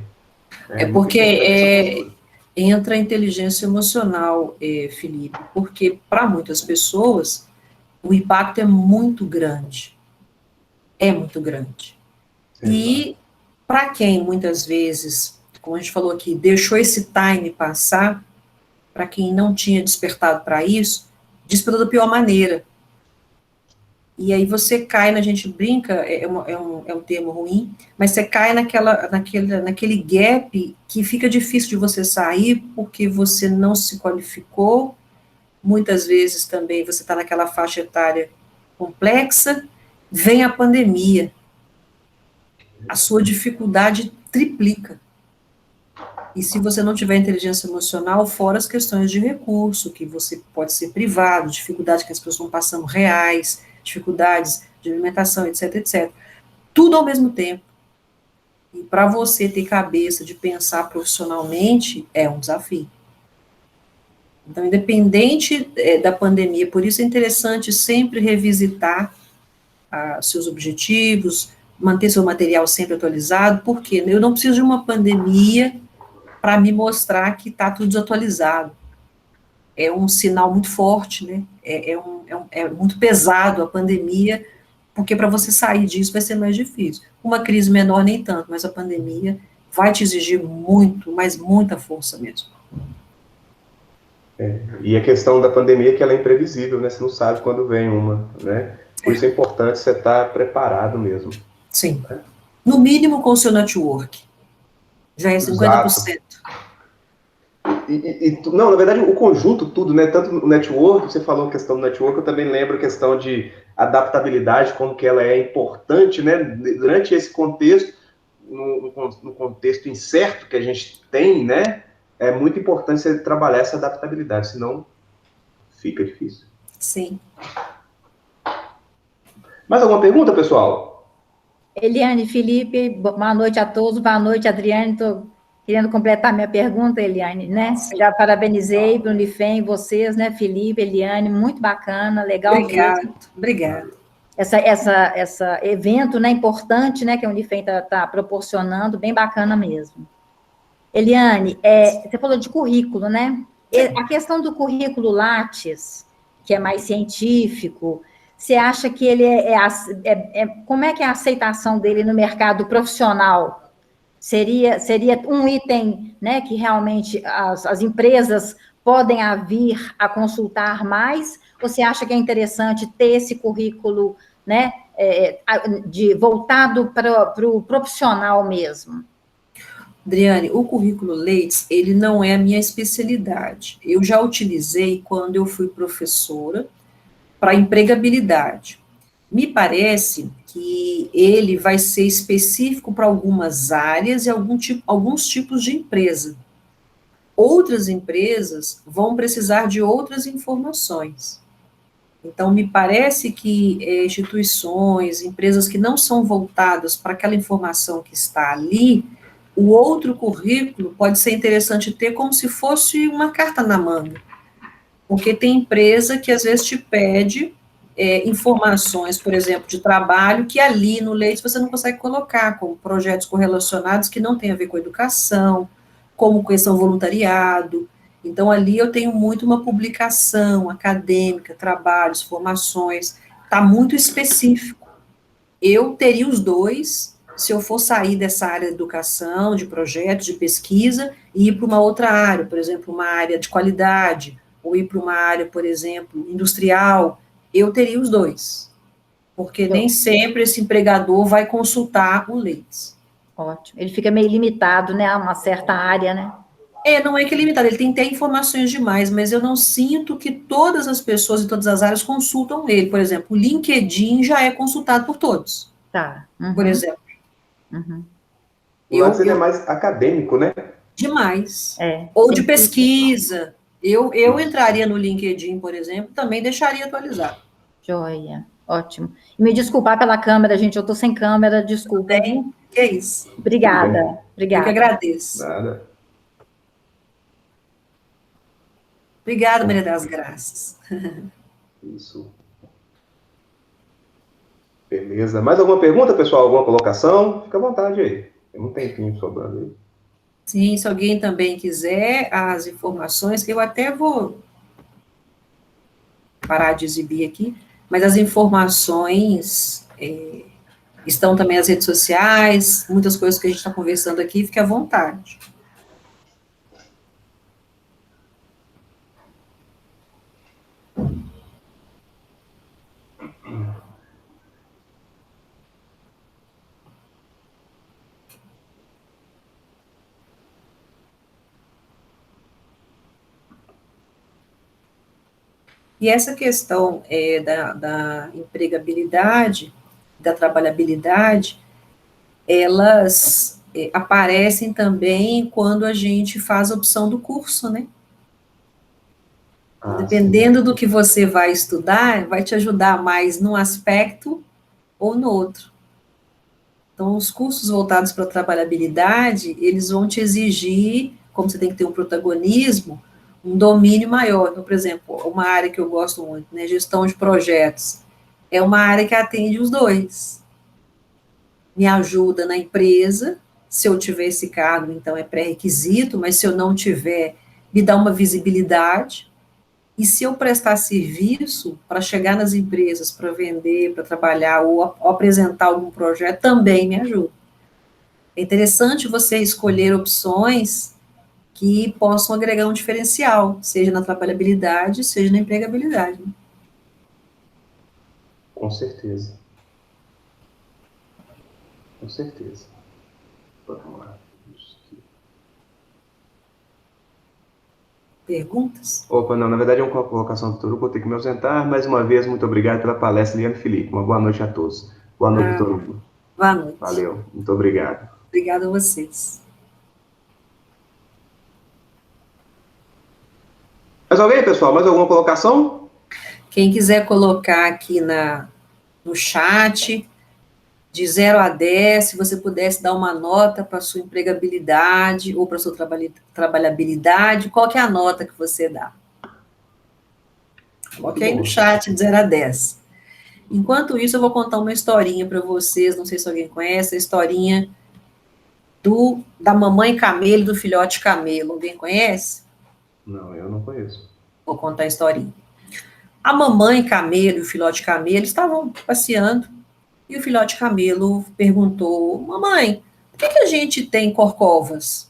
Porque entra a inteligência emocional, Felipe, porque para muitas pessoas o impacto é muito grande. É muito grande. Exato. E para quem muitas vezes, como a gente falou aqui, deixou esse time passar, para quem não tinha despertado para isso, despertou da pior maneira. E aí você cai, a gente brinca, é um termo ruim, mas você cai naquele gap que fica difícil de você sair porque você não se qualificou, muitas vezes também você está naquela faixa etária complexa, vem a pandemia, a sua dificuldade triplica. E se você não tiver inteligência emocional, fora as questões de recurso, que você pode ser privado, dificuldades que as pessoas estão passando reais, dificuldades de alimentação, etc, etc. Tudo ao mesmo tempo. E para você ter cabeça de pensar profissionalmente, é um desafio. Então, independente da pandemia, por isso é interessante sempre revisitar seus objetivos, manter seu material sempre atualizado, porque eu não preciso de uma pandemia para me mostrar que está tudo desatualizado. É um sinal muito forte, né? É muito pesado a pandemia, porque para você sair disso vai ser mais difícil. Uma crise menor nem tanto, mas a pandemia vai te exigir muito, mas muita força mesmo. E a questão da pandemia é que ela é imprevisível, né? Você não sabe quando vem uma, né? Por isso é importante você estar preparado mesmo. Sim. Né? No mínimo com o seu network. Já é 50%. Exato. Não, na verdade, o conjunto, tudo, né? Tanto o network, você falou a questão do network, eu também lembro a questão de adaptabilidade, como que ela é importante, né? Durante esse contexto, no contexto incerto que a gente tem, né? É muito importante você trabalhar essa adaptabilidade, senão fica difícil. Sim. Mais alguma pergunta, pessoal? Eliane, Felipe, boa noite a todos, boa noite, Adriane, estou querendo completar minha pergunta, Eliane, né? Já parabenizei para o Unifem, vocês, né, Felipe, Eliane, muito bacana, legal. Obrigada. Essa evento, né, importante, né, que a Unifem tá proporcionando, bem bacana mesmo. Eliane, você falou de currículo, né? A questão do currículo Lattes, que é mais científico, você acha que ele como é que é a aceitação dele no mercado profissional? Seria um item, né, que realmente as empresas podem vir a consultar mais? Ou você acha que é interessante ter esse currículo, né, voltado para o profissional mesmo? Adriane, o currículo Lattes, ele não é a minha especialidade. Eu já utilizei quando eu fui professora para empregabilidade. Me parece que ele vai ser específico para algumas áreas e alguns tipos de empresa. Outras empresas vão precisar de outras informações. Então, me parece que instituições, empresas que não são voltadas para aquela informação que está ali, o outro currículo pode ser interessante ter como se fosse uma carta na manga. Porque tem empresa que às vezes te pede informações, por exemplo, de trabalho, que ali no Lattes você não consegue colocar, como projetos correlacionados que não têm a ver com educação, como questão voluntariado. Então, ali eu tenho muito uma publicação acadêmica, trabalhos, formações, está muito específico. Eu teria os dois, se eu for sair dessa área de educação, de projetos, de pesquisa, e ir para uma outra área, por exemplo, uma área de qualidade, ou ir para uma área, por exemplo, industrial, eu teria os dois, porque nem sempre esse empregador vai consultar o Lattes. Ótimo. Ele fica meio limitado, né, a uma certa área, né? Não é que é limitado, ele tem até informações demais, mas eu não sinto que todas as pessoas em todas as áreas consultam ele. Por exemplo, o LinkedIn já é consultado por todos. Tá. Uhum. Por exemplo. Uhum. O Lattes ele é mais acadêmico, né? Demais. Ou de pesquisa. Eu entraria no LinkedIn, por exemplo, também deixaria atualizado. Joia. Ótimo. Me desculpar pela câmera, gente, eu estou sem câmera, desculpa. Que é isso. Obrigada. Eu que agradeço. Nada. Obrigada, Maria das Graças. Isso. Beleza. Mais alguma pergunta, pessoal? Alguma colocação? Fica à vontade aí. Tem um tempinho sobrando aí. Sim, se alguém também quiser as informações, que eu até vou parar de exibir aqui, mas as informações estão também nas redes sociais, muitas coisas que a gente está conversando aqui, fique à vontade. E essa questão da empregabilidade, da trabalhabilidade, elas aparecem também quando a gente faz a opção do curso, né? Dependendo do que você vai estudar, vai te ajudar mais num aspecto ou no outro. Então, os cursos voltados para a trabalhabilidade, eles vão te exigir, como você tem que ter um protagonismo, um domínio maior. Então, por exemplo, uma área que eu gosto muito, né, gestão de projetos, é uma área que atende os dois. Me ajuda na empresa, se eu tiver esse cargo, então é pré-requisito, mas se eu não tiver, me dá uma visibilidade. E se eu prestar serviço para chegar nas empresas, para vender, para trabalhar ou apresentar algum projeto, também me ajuda. É interessante você escolher opções que possam agregar um diferencial, seja na trabalhabilidade, seja na empregabilidade. Com certeza. Com certeza. Vamos lá. Perguntas? Opa, não, na verdade é uma colocação do Toru, vou ter que me ausentar. Mais uma vez, muito obrigado pela palestra, Liane Felipe. Uma boa noite a todos. Boa noite, Toru. Boa noite. Valeu, muito obrigado. Obrigada a vocês. Mais alguém, pessoal? Mais alguma colocação? Quem quiser colocar aqui no chat, de 0 a 10, se você pudesse dar uma nota para a sua empregabilidade ou para a sua trabalhabilidade, qual que é a nota que você dá? Coloque aí no chat, de 0 a 10. Enquanto isso, eu vou contar uma historinha para vocês, não sei se alguém conhece, a historinha da mamãe camelo e do filhote camelo. Alguém conhece? Não, eu não conheço. Vou contar a historinha. A mamãe camelo e o filhote camelo estavam passeando, e o filhote camelo perguntou: mamãe, por que a gente tem corcovas?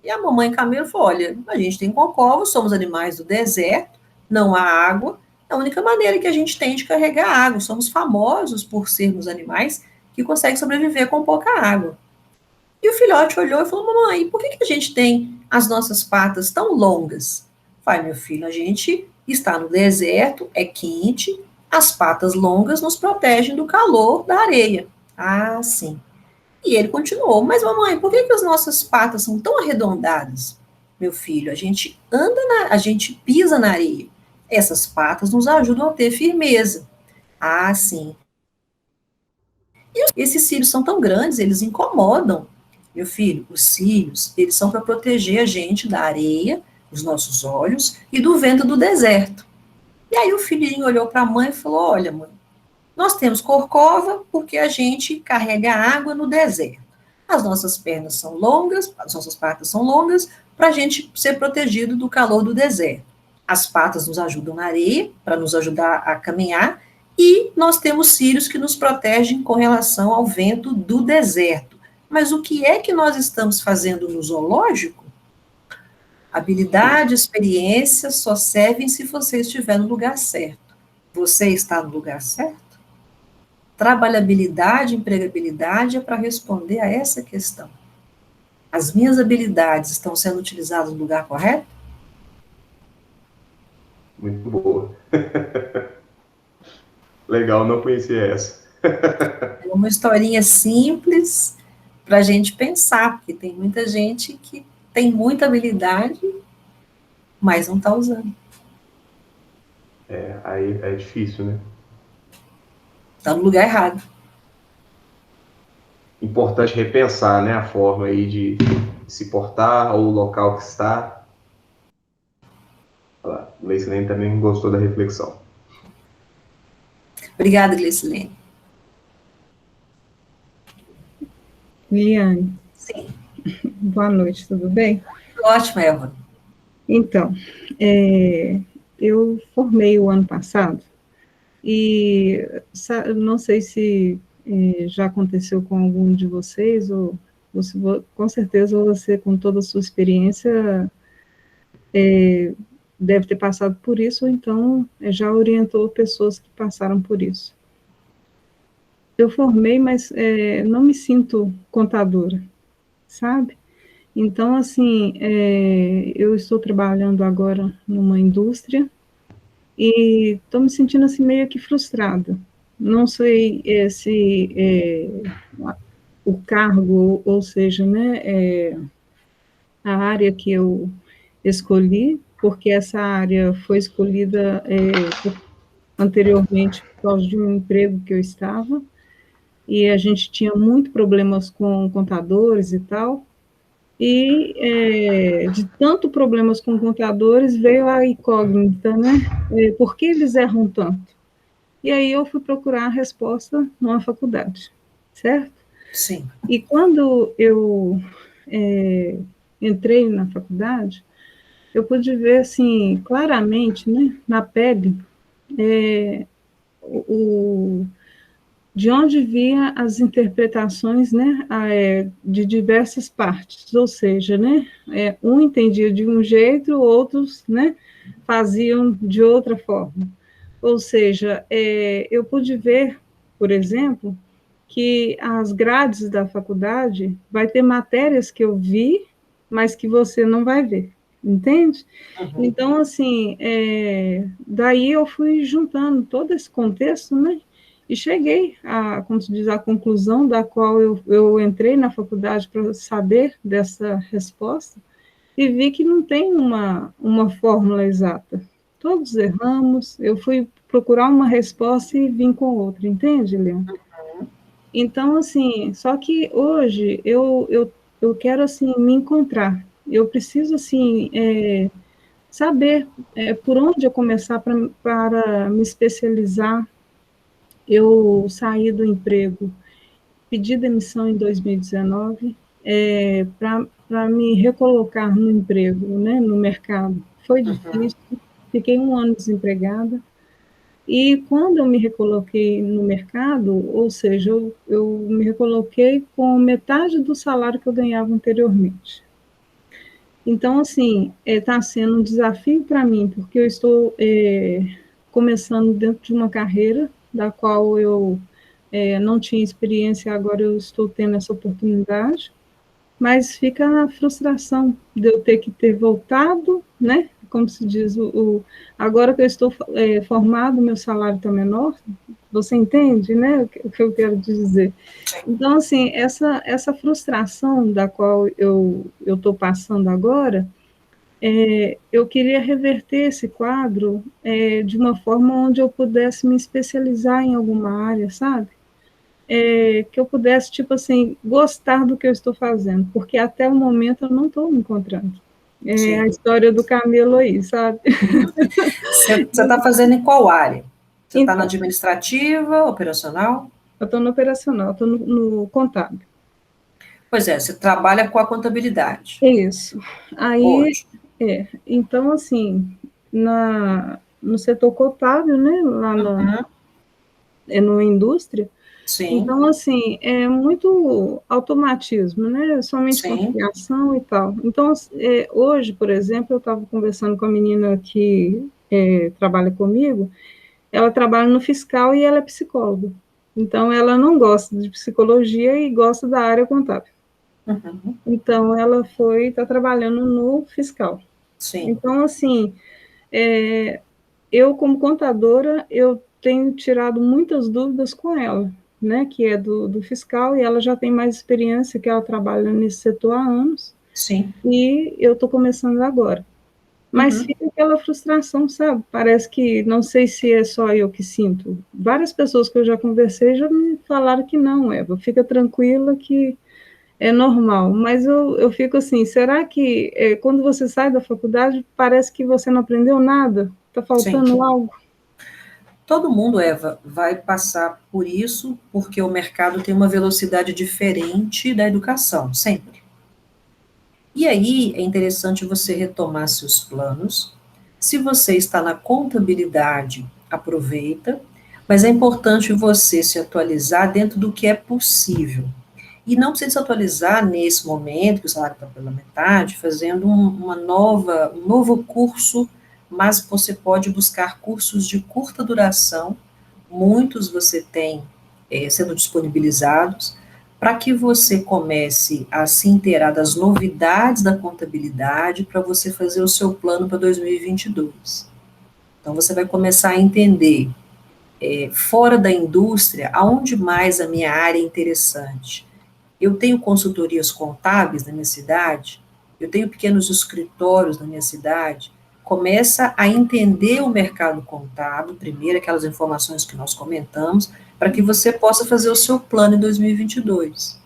E a mamãe camelo falou: olha, a gente tem corcovas, somos animais do deserto, não há água, é a única maneira que a gente tem de carregar água, somos famosos por sermos animais que conseguem sobreviver com pouca água. E o filhote olhou e falou, mamãe, por que a gente tem as nossas patas tão longas? Falei, meu filho, a gente está no deserto, é quente, as patas longas nos protegem do calor da areia. Ah, sim. E ele continuou, mas mamãe, por que as nossas patas são tão arredondadas? Meu filho, a gente a gente pisa na areia. Essas patas nos ajudam a ter firmeza. Ah, sim. E esses cílios são tão grandes, eles incomodam. Meu filho, os cílios, eles são para proteger a gente da areia, os nossos olhos e do vento do deserto. E aí o filhinho olhou para a mãe e falou, olha, mãe, nós temos corcova porque a gente carrega água no deserto. As nossas pernas são longas, as nossas patas são longas, para a gente ser protegido do calor do deserto. As patas nos ajudam na areia, para nos ajudar a caminhar, e nós temos cílios que nos protegem com relação ao vento do deserto. Mas o que é que nós estamos fazendo no zoológico? Habilidade, experiência só servem se você estiver no lugar certo. Você está no lugar certo? Trabalhabilidade, empregabilidade é para responder a essa questão. As minhas habilidades estão sendo utilizadas no lugar correto? Muito boa. Legal, não conhecia essa. É uma historinha simples para a gente pensar, porque tem muita gente que tem muita habilidade, mas não está usando. Aí é difícil, né? Está no lugar errado. Importante repensar, né, a forma aí de se portar ou o local que está. Olha lá, o Gleicilene também gostou da reflexão. Obrigada, Gleicilene. Liliane. Sim. Boa noite, tudo bem? Ótimo, Elva. Então, eu formei o ano passado e não sei se já aconteceu com algum de vocês, ou com certeza você, com toda a sua experiência, deve ter passado por isso, ou então já orientou pessoas que passaram por isso. Eu formei, mas não me sinto contadora, sabe? Então, assim, eu estou trabalhando agora numa indústria e estou me sentindo, assim, meio que frustrada. Não sei se o cargo, ou seja, né, a área que eu escolhi, porque essa área foi escolhida anteriormente por causa de um emprego que eu estava, e a gente tinha muito problemas com contadores e tal, e de tanto problemas com contadores veio a incógnita, né? Por que eles erram tanto? E aí eu fui procurar a resposta numa faculdade, certo? Sim. E quando eu entrei na faculdade, eu pude ver, assim, claramente, né, na pele, de onde vinha as interpretações, né, de diversas partes, ou seja, né, um entendia de um jeito, outros, né, faziam de outra forma. Ou seja, eu pude ver, por exemplo, que as grades da faculdade vai ter matérias que eu vi, mas que você não vai ver, entende? Uhum. Então, assim, daí eu fui juntando todo esse contexto, né, e cheguei a, como se diz, a conclusão da qual eu entrei na faculdade para saber dessa resposta, e vi que não tem uma fórmula exata. Todos erramos, eu fui procurar uma resposta e vim com outra, entende, Leon? Então, assim, só que hoje eu quero, assim, me encontrar. Eu preciso, assim, saber por onde eu começar para me especializar. Eu saí do emprego, pedi demissão em 2019, para me recolocar no emprego, né, no mercado. Foi difícil, fiquei 1 ano desempregada, e quando eu me recoloquei no mercado, ou seja, eu me recoloquei com metade do salário que eu ganhava anteriormente. Então, assim, está sendo um desafio para mim, porque eu estou começando dentro de uma carreira da qual eu não tinha experiência, agora eu estou tendo essa oportunidade, mas fica na frustração de eu ter que ter voltado, né? Como se diz, agora que eu estou formado, meu salário está menor, você entende, né, o que eu quero dizer? Então, assim, essa frustração da qual eu estou passando agora, eu queria reverter esse quadro de uma forma onde eu pudesse me especializar em alguma área, sabe? Que eu pudesse, tipo assim, gostar do que eu estou fazendo, porque até o momento eu não estou me encontrando. A história do camelo aí, sabe? Você está fazendo em qual área? Você está na Então, administrativa, operacional? eu estou no operacional, estou no contábil. Pois é, você trabalha com a contabilidade. Isso. Aí, Hoje. então, assim, no setor contábil, né, lá no indústria, Sim, então, assim, é muito automatismo, né, somente sim, conciliação e tal. Então, hoje, por exemplo, eu estava conversando com a menina que trabalha comigo, ela trabalha no fiscal e ela é psicóloga. Então, ela não gosta de psicologia e gosta da área contábil. uhum, Então, ela está trabalhando no fiscal. sim, Então, assim, eu, como contadora, eu tenho tirado muitas dúvidas com ela, né, que é do fiscal, e ela já tem mais experiência, que ela trabalha nesse setor há anos, sim, e eu estou começando agora. Mas uhum. fica aquela frustração, sabe? Parece que, não sei se é só eu que sinto. Várias pessoas que eu já conversei já me falaram que não, Eva, fica tranquila que é normal. Mas eu fico assim, será que quando você sai da faculdade, parece que você não aprendeu nada? Está Sim. faltando algo? Todo mundo, Eva, vai passar por isso, porque o mercado tem uma velocidade diferente da educação, sempre. E aí é interessante você retomar seus planos. Se você está na contabilidade, aproveita, mas é importante você se atualizar dentro do que é possível. E não precisa se atualizar nesse momento, que o salário está pela metade, fazendo um novo curso, mas você pode buscar cursos de curta duração, muitos você tem sendo disponibilizados, para que você comece a se inteirar das novidades da contabilidade para você fazer o seu plano para 2022. Então, você vai começar a entender, fora da indústria, aonde mais a minha área é interessante. Eu tenho consultorias contábeis na minha cidade, eu tenho pequenos escritórios na minha cidade. Começa a entender o mercado contábil, primeiro aquelas informações que nós comentamos, para que você possa fazer o seu plano em 2022.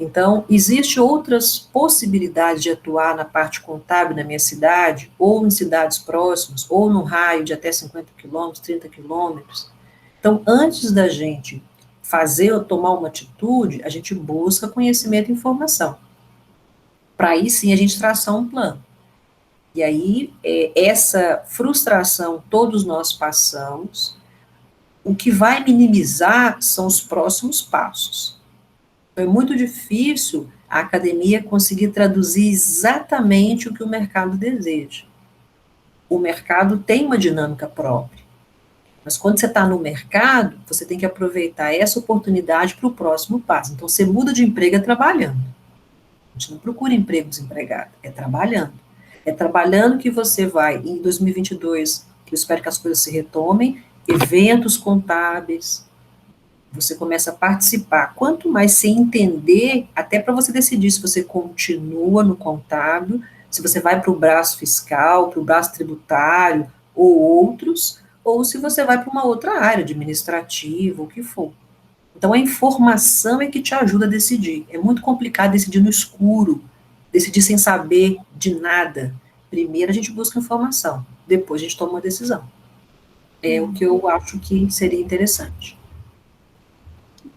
Então, existem outras possibilidades de atuar na parte contábil na minha cidade, ou em cidades próximas, ou no raio de até 50 quilômetros, 30 quilômetros. Então, antes da gente fazer ou tomar uma atitude, a gente busca conhecimento e informação. Para aí sim a gente traçar um plano. E aí, essa frustração todos nós passamos, o que vai minimizar são os próximos passos. Então, é muito difícil a academia conseguir traduzir exatamente o que o mercado deseja. O mercado tem uma dinâmica própria. Mas quando você está no mercado, você tem que aproveitar essa oportunidade para o próximo passo. Então, você muda de emprego trabalhando. A gente não procura emprego desempregado, é trabalhando. É trabalhando que você vai, em 2022, eu espero que as coisas se retomem, eventos contábeis, você começa a participar. Quanto mais você entender, até para você decidir se você continua no contábil, se você vai para o braço fiscal, para o braço tributário, ou outros, ou se você vai para uma outra área, administrativa, o que for. Então, a informação é que te ajuda a decidir. É muito complicado decidir no escuro, decidir sem saber de nada. Primeiro a gente busca informação, depois a gente toma uma decisão. É o que eu acho que seria interessante.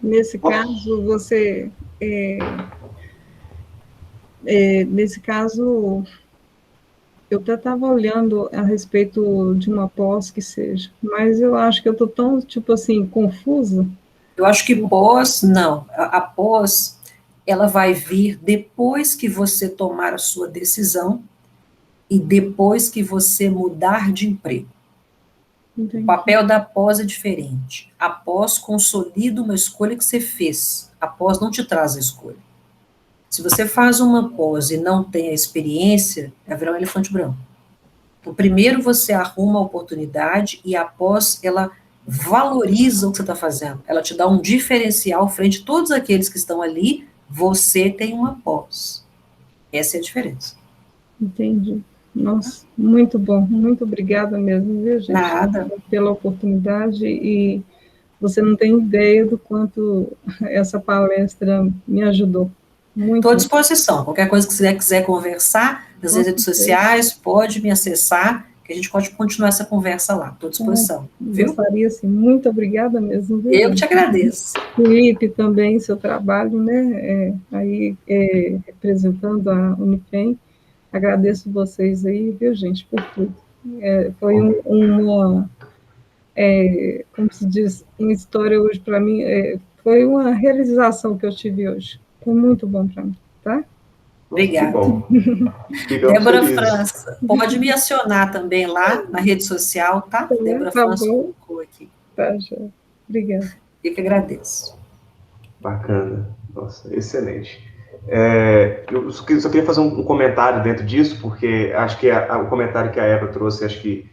Nesse caso, nesse caso, eu até estava olhando a respeito de uma pós que seja, mas eu acho que eu estou tão, tipo assim, confusa. Eu acho que pós, não. A pós, ela vai vir depois que você tomar a sua decisão e depois que você mudar de emprego. O Entendi. papel da pós é diferente. A pós consolida uma escolha que você fez. A pós não te traz a escolha. Se você faz uma pós e não tem a experiência, vai virar um elefante branco. Então, primeiro você arruma a oportunidade e a pós, ela valoriza o que você está fazendo. Ela te dá um diferencial frente a todos aqueles que estão ali, você tem uma pós. Essa é a diferença. Entendi. Nossa, muito bom. Muito obrigada mesmo, viu, gente? Nada. Pela oportunidade, e você não tem ideia do quanto essa palestra me ajudou. Muito. Estou à disposição. Qualquer coisa que você quiser conversar nas redes sociais, pode me acessar, que a gente pode continuar essa conversa lá. Estou à disposição. Viu? Gostaria, sim. Muito obrigada mesmo. Viu? Eu te agradeço. Felipe, também, seu trabalho, né? Representando a Unifem. Agradeço vocês aí, viu, gente, por tudo. Foi como se diz, uma história hoje para mim, foi uma realização que eu tive hoje. Foi muito bom para mim, tá? Obrigada. Débora França, pode me acionar também lá na rede social, tá? Débora França colocou aqui. Tá, já. Obrigada. Eu que agradeço. Bacana. Nossa, excelente. Eu só queria fazer um comentário dentro disso, porque acho que o comentário que a Eva trouxe, acho que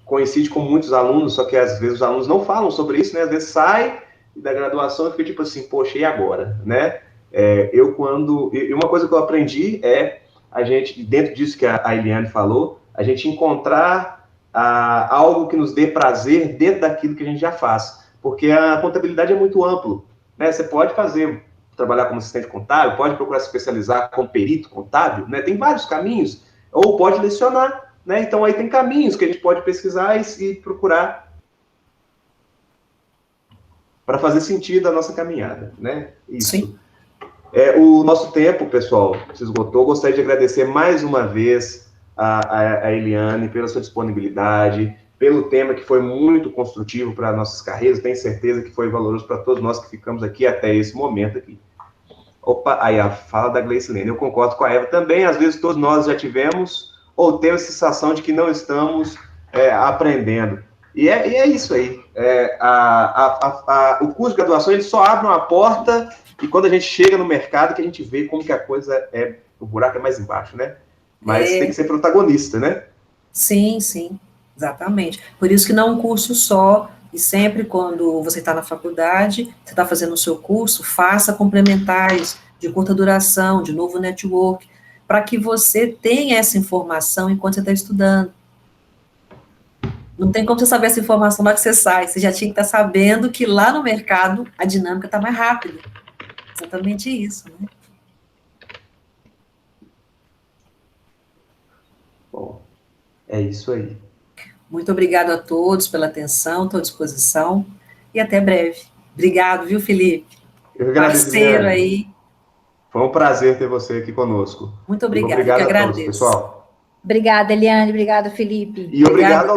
coincide com muitos alunos, só que às vezes os alunos não falam sobre isso, né? Às vezes sai da graduação e fica tipo assim, poxa, e agora, né? E uma coisa que eu aprendi é a gente, dentro disso que a Eliane falou, a gente encontrar algo que nos dê prazer dentro daquilo que a gente já faz, porque a contabilidade é muito amplo, né? Você pode trabalhar como assistente contábil, pode procurar se especializar como perito contábil, né? Tem vários caminhos, ou pode lecionar, né? Então aí tem caminhos que a gente pode pesquisar e procurar para fazer sentido a nossa caminhada, né? Isso. Sim. O nosso tempo, pessoal, se esgotou. Gostaria de agradecer mais uma vez a Eliane pela sua disponibilidade, pelo tema que foi muito construtivo para nossas carreiras. Tenho certeza que foi valoroso para todos nós que ficamos aqui até esse momento aqui. Opa, aí a fala da Gleicilene. Eu concordo com a Eva também. Às vezes todos nós já tivemos ou temos a sensação de que não estamos aprendendo. E é isso aí. O curso de graduação ele só abre uma porta e quando a gente chega no mercado que a gente vê como que a coisa o buraco é mais embaixo, né? Mas tem que ser protagonista, né? Sim, sim, exatamente. Por isso que não é um curso só, e sempre quando você está na faculdade, você está fazendo o seu curso, faça complementares de curta duração, de novo network, para que você tenha essa informação enquanto você está estudando. Não tem como você saber essa informação na hora que você sai, você já tinha que estar sabendo que lá no mercado a dinâmica está mais rápida. Exatamente isso, né? Bom, é isso aí. Muito obrigado a todos pela atenção, estou à disposição, e até breve. Obrigado, viu, Felipe? Eu agradeço, parceiro aí. Foi um prazer ter você aqui conosco. Muito obrigado, obrigado eu que a agradeço. todos, pessoal. Obrigada, Eliane, obrigada, Felipe. E obrigado aos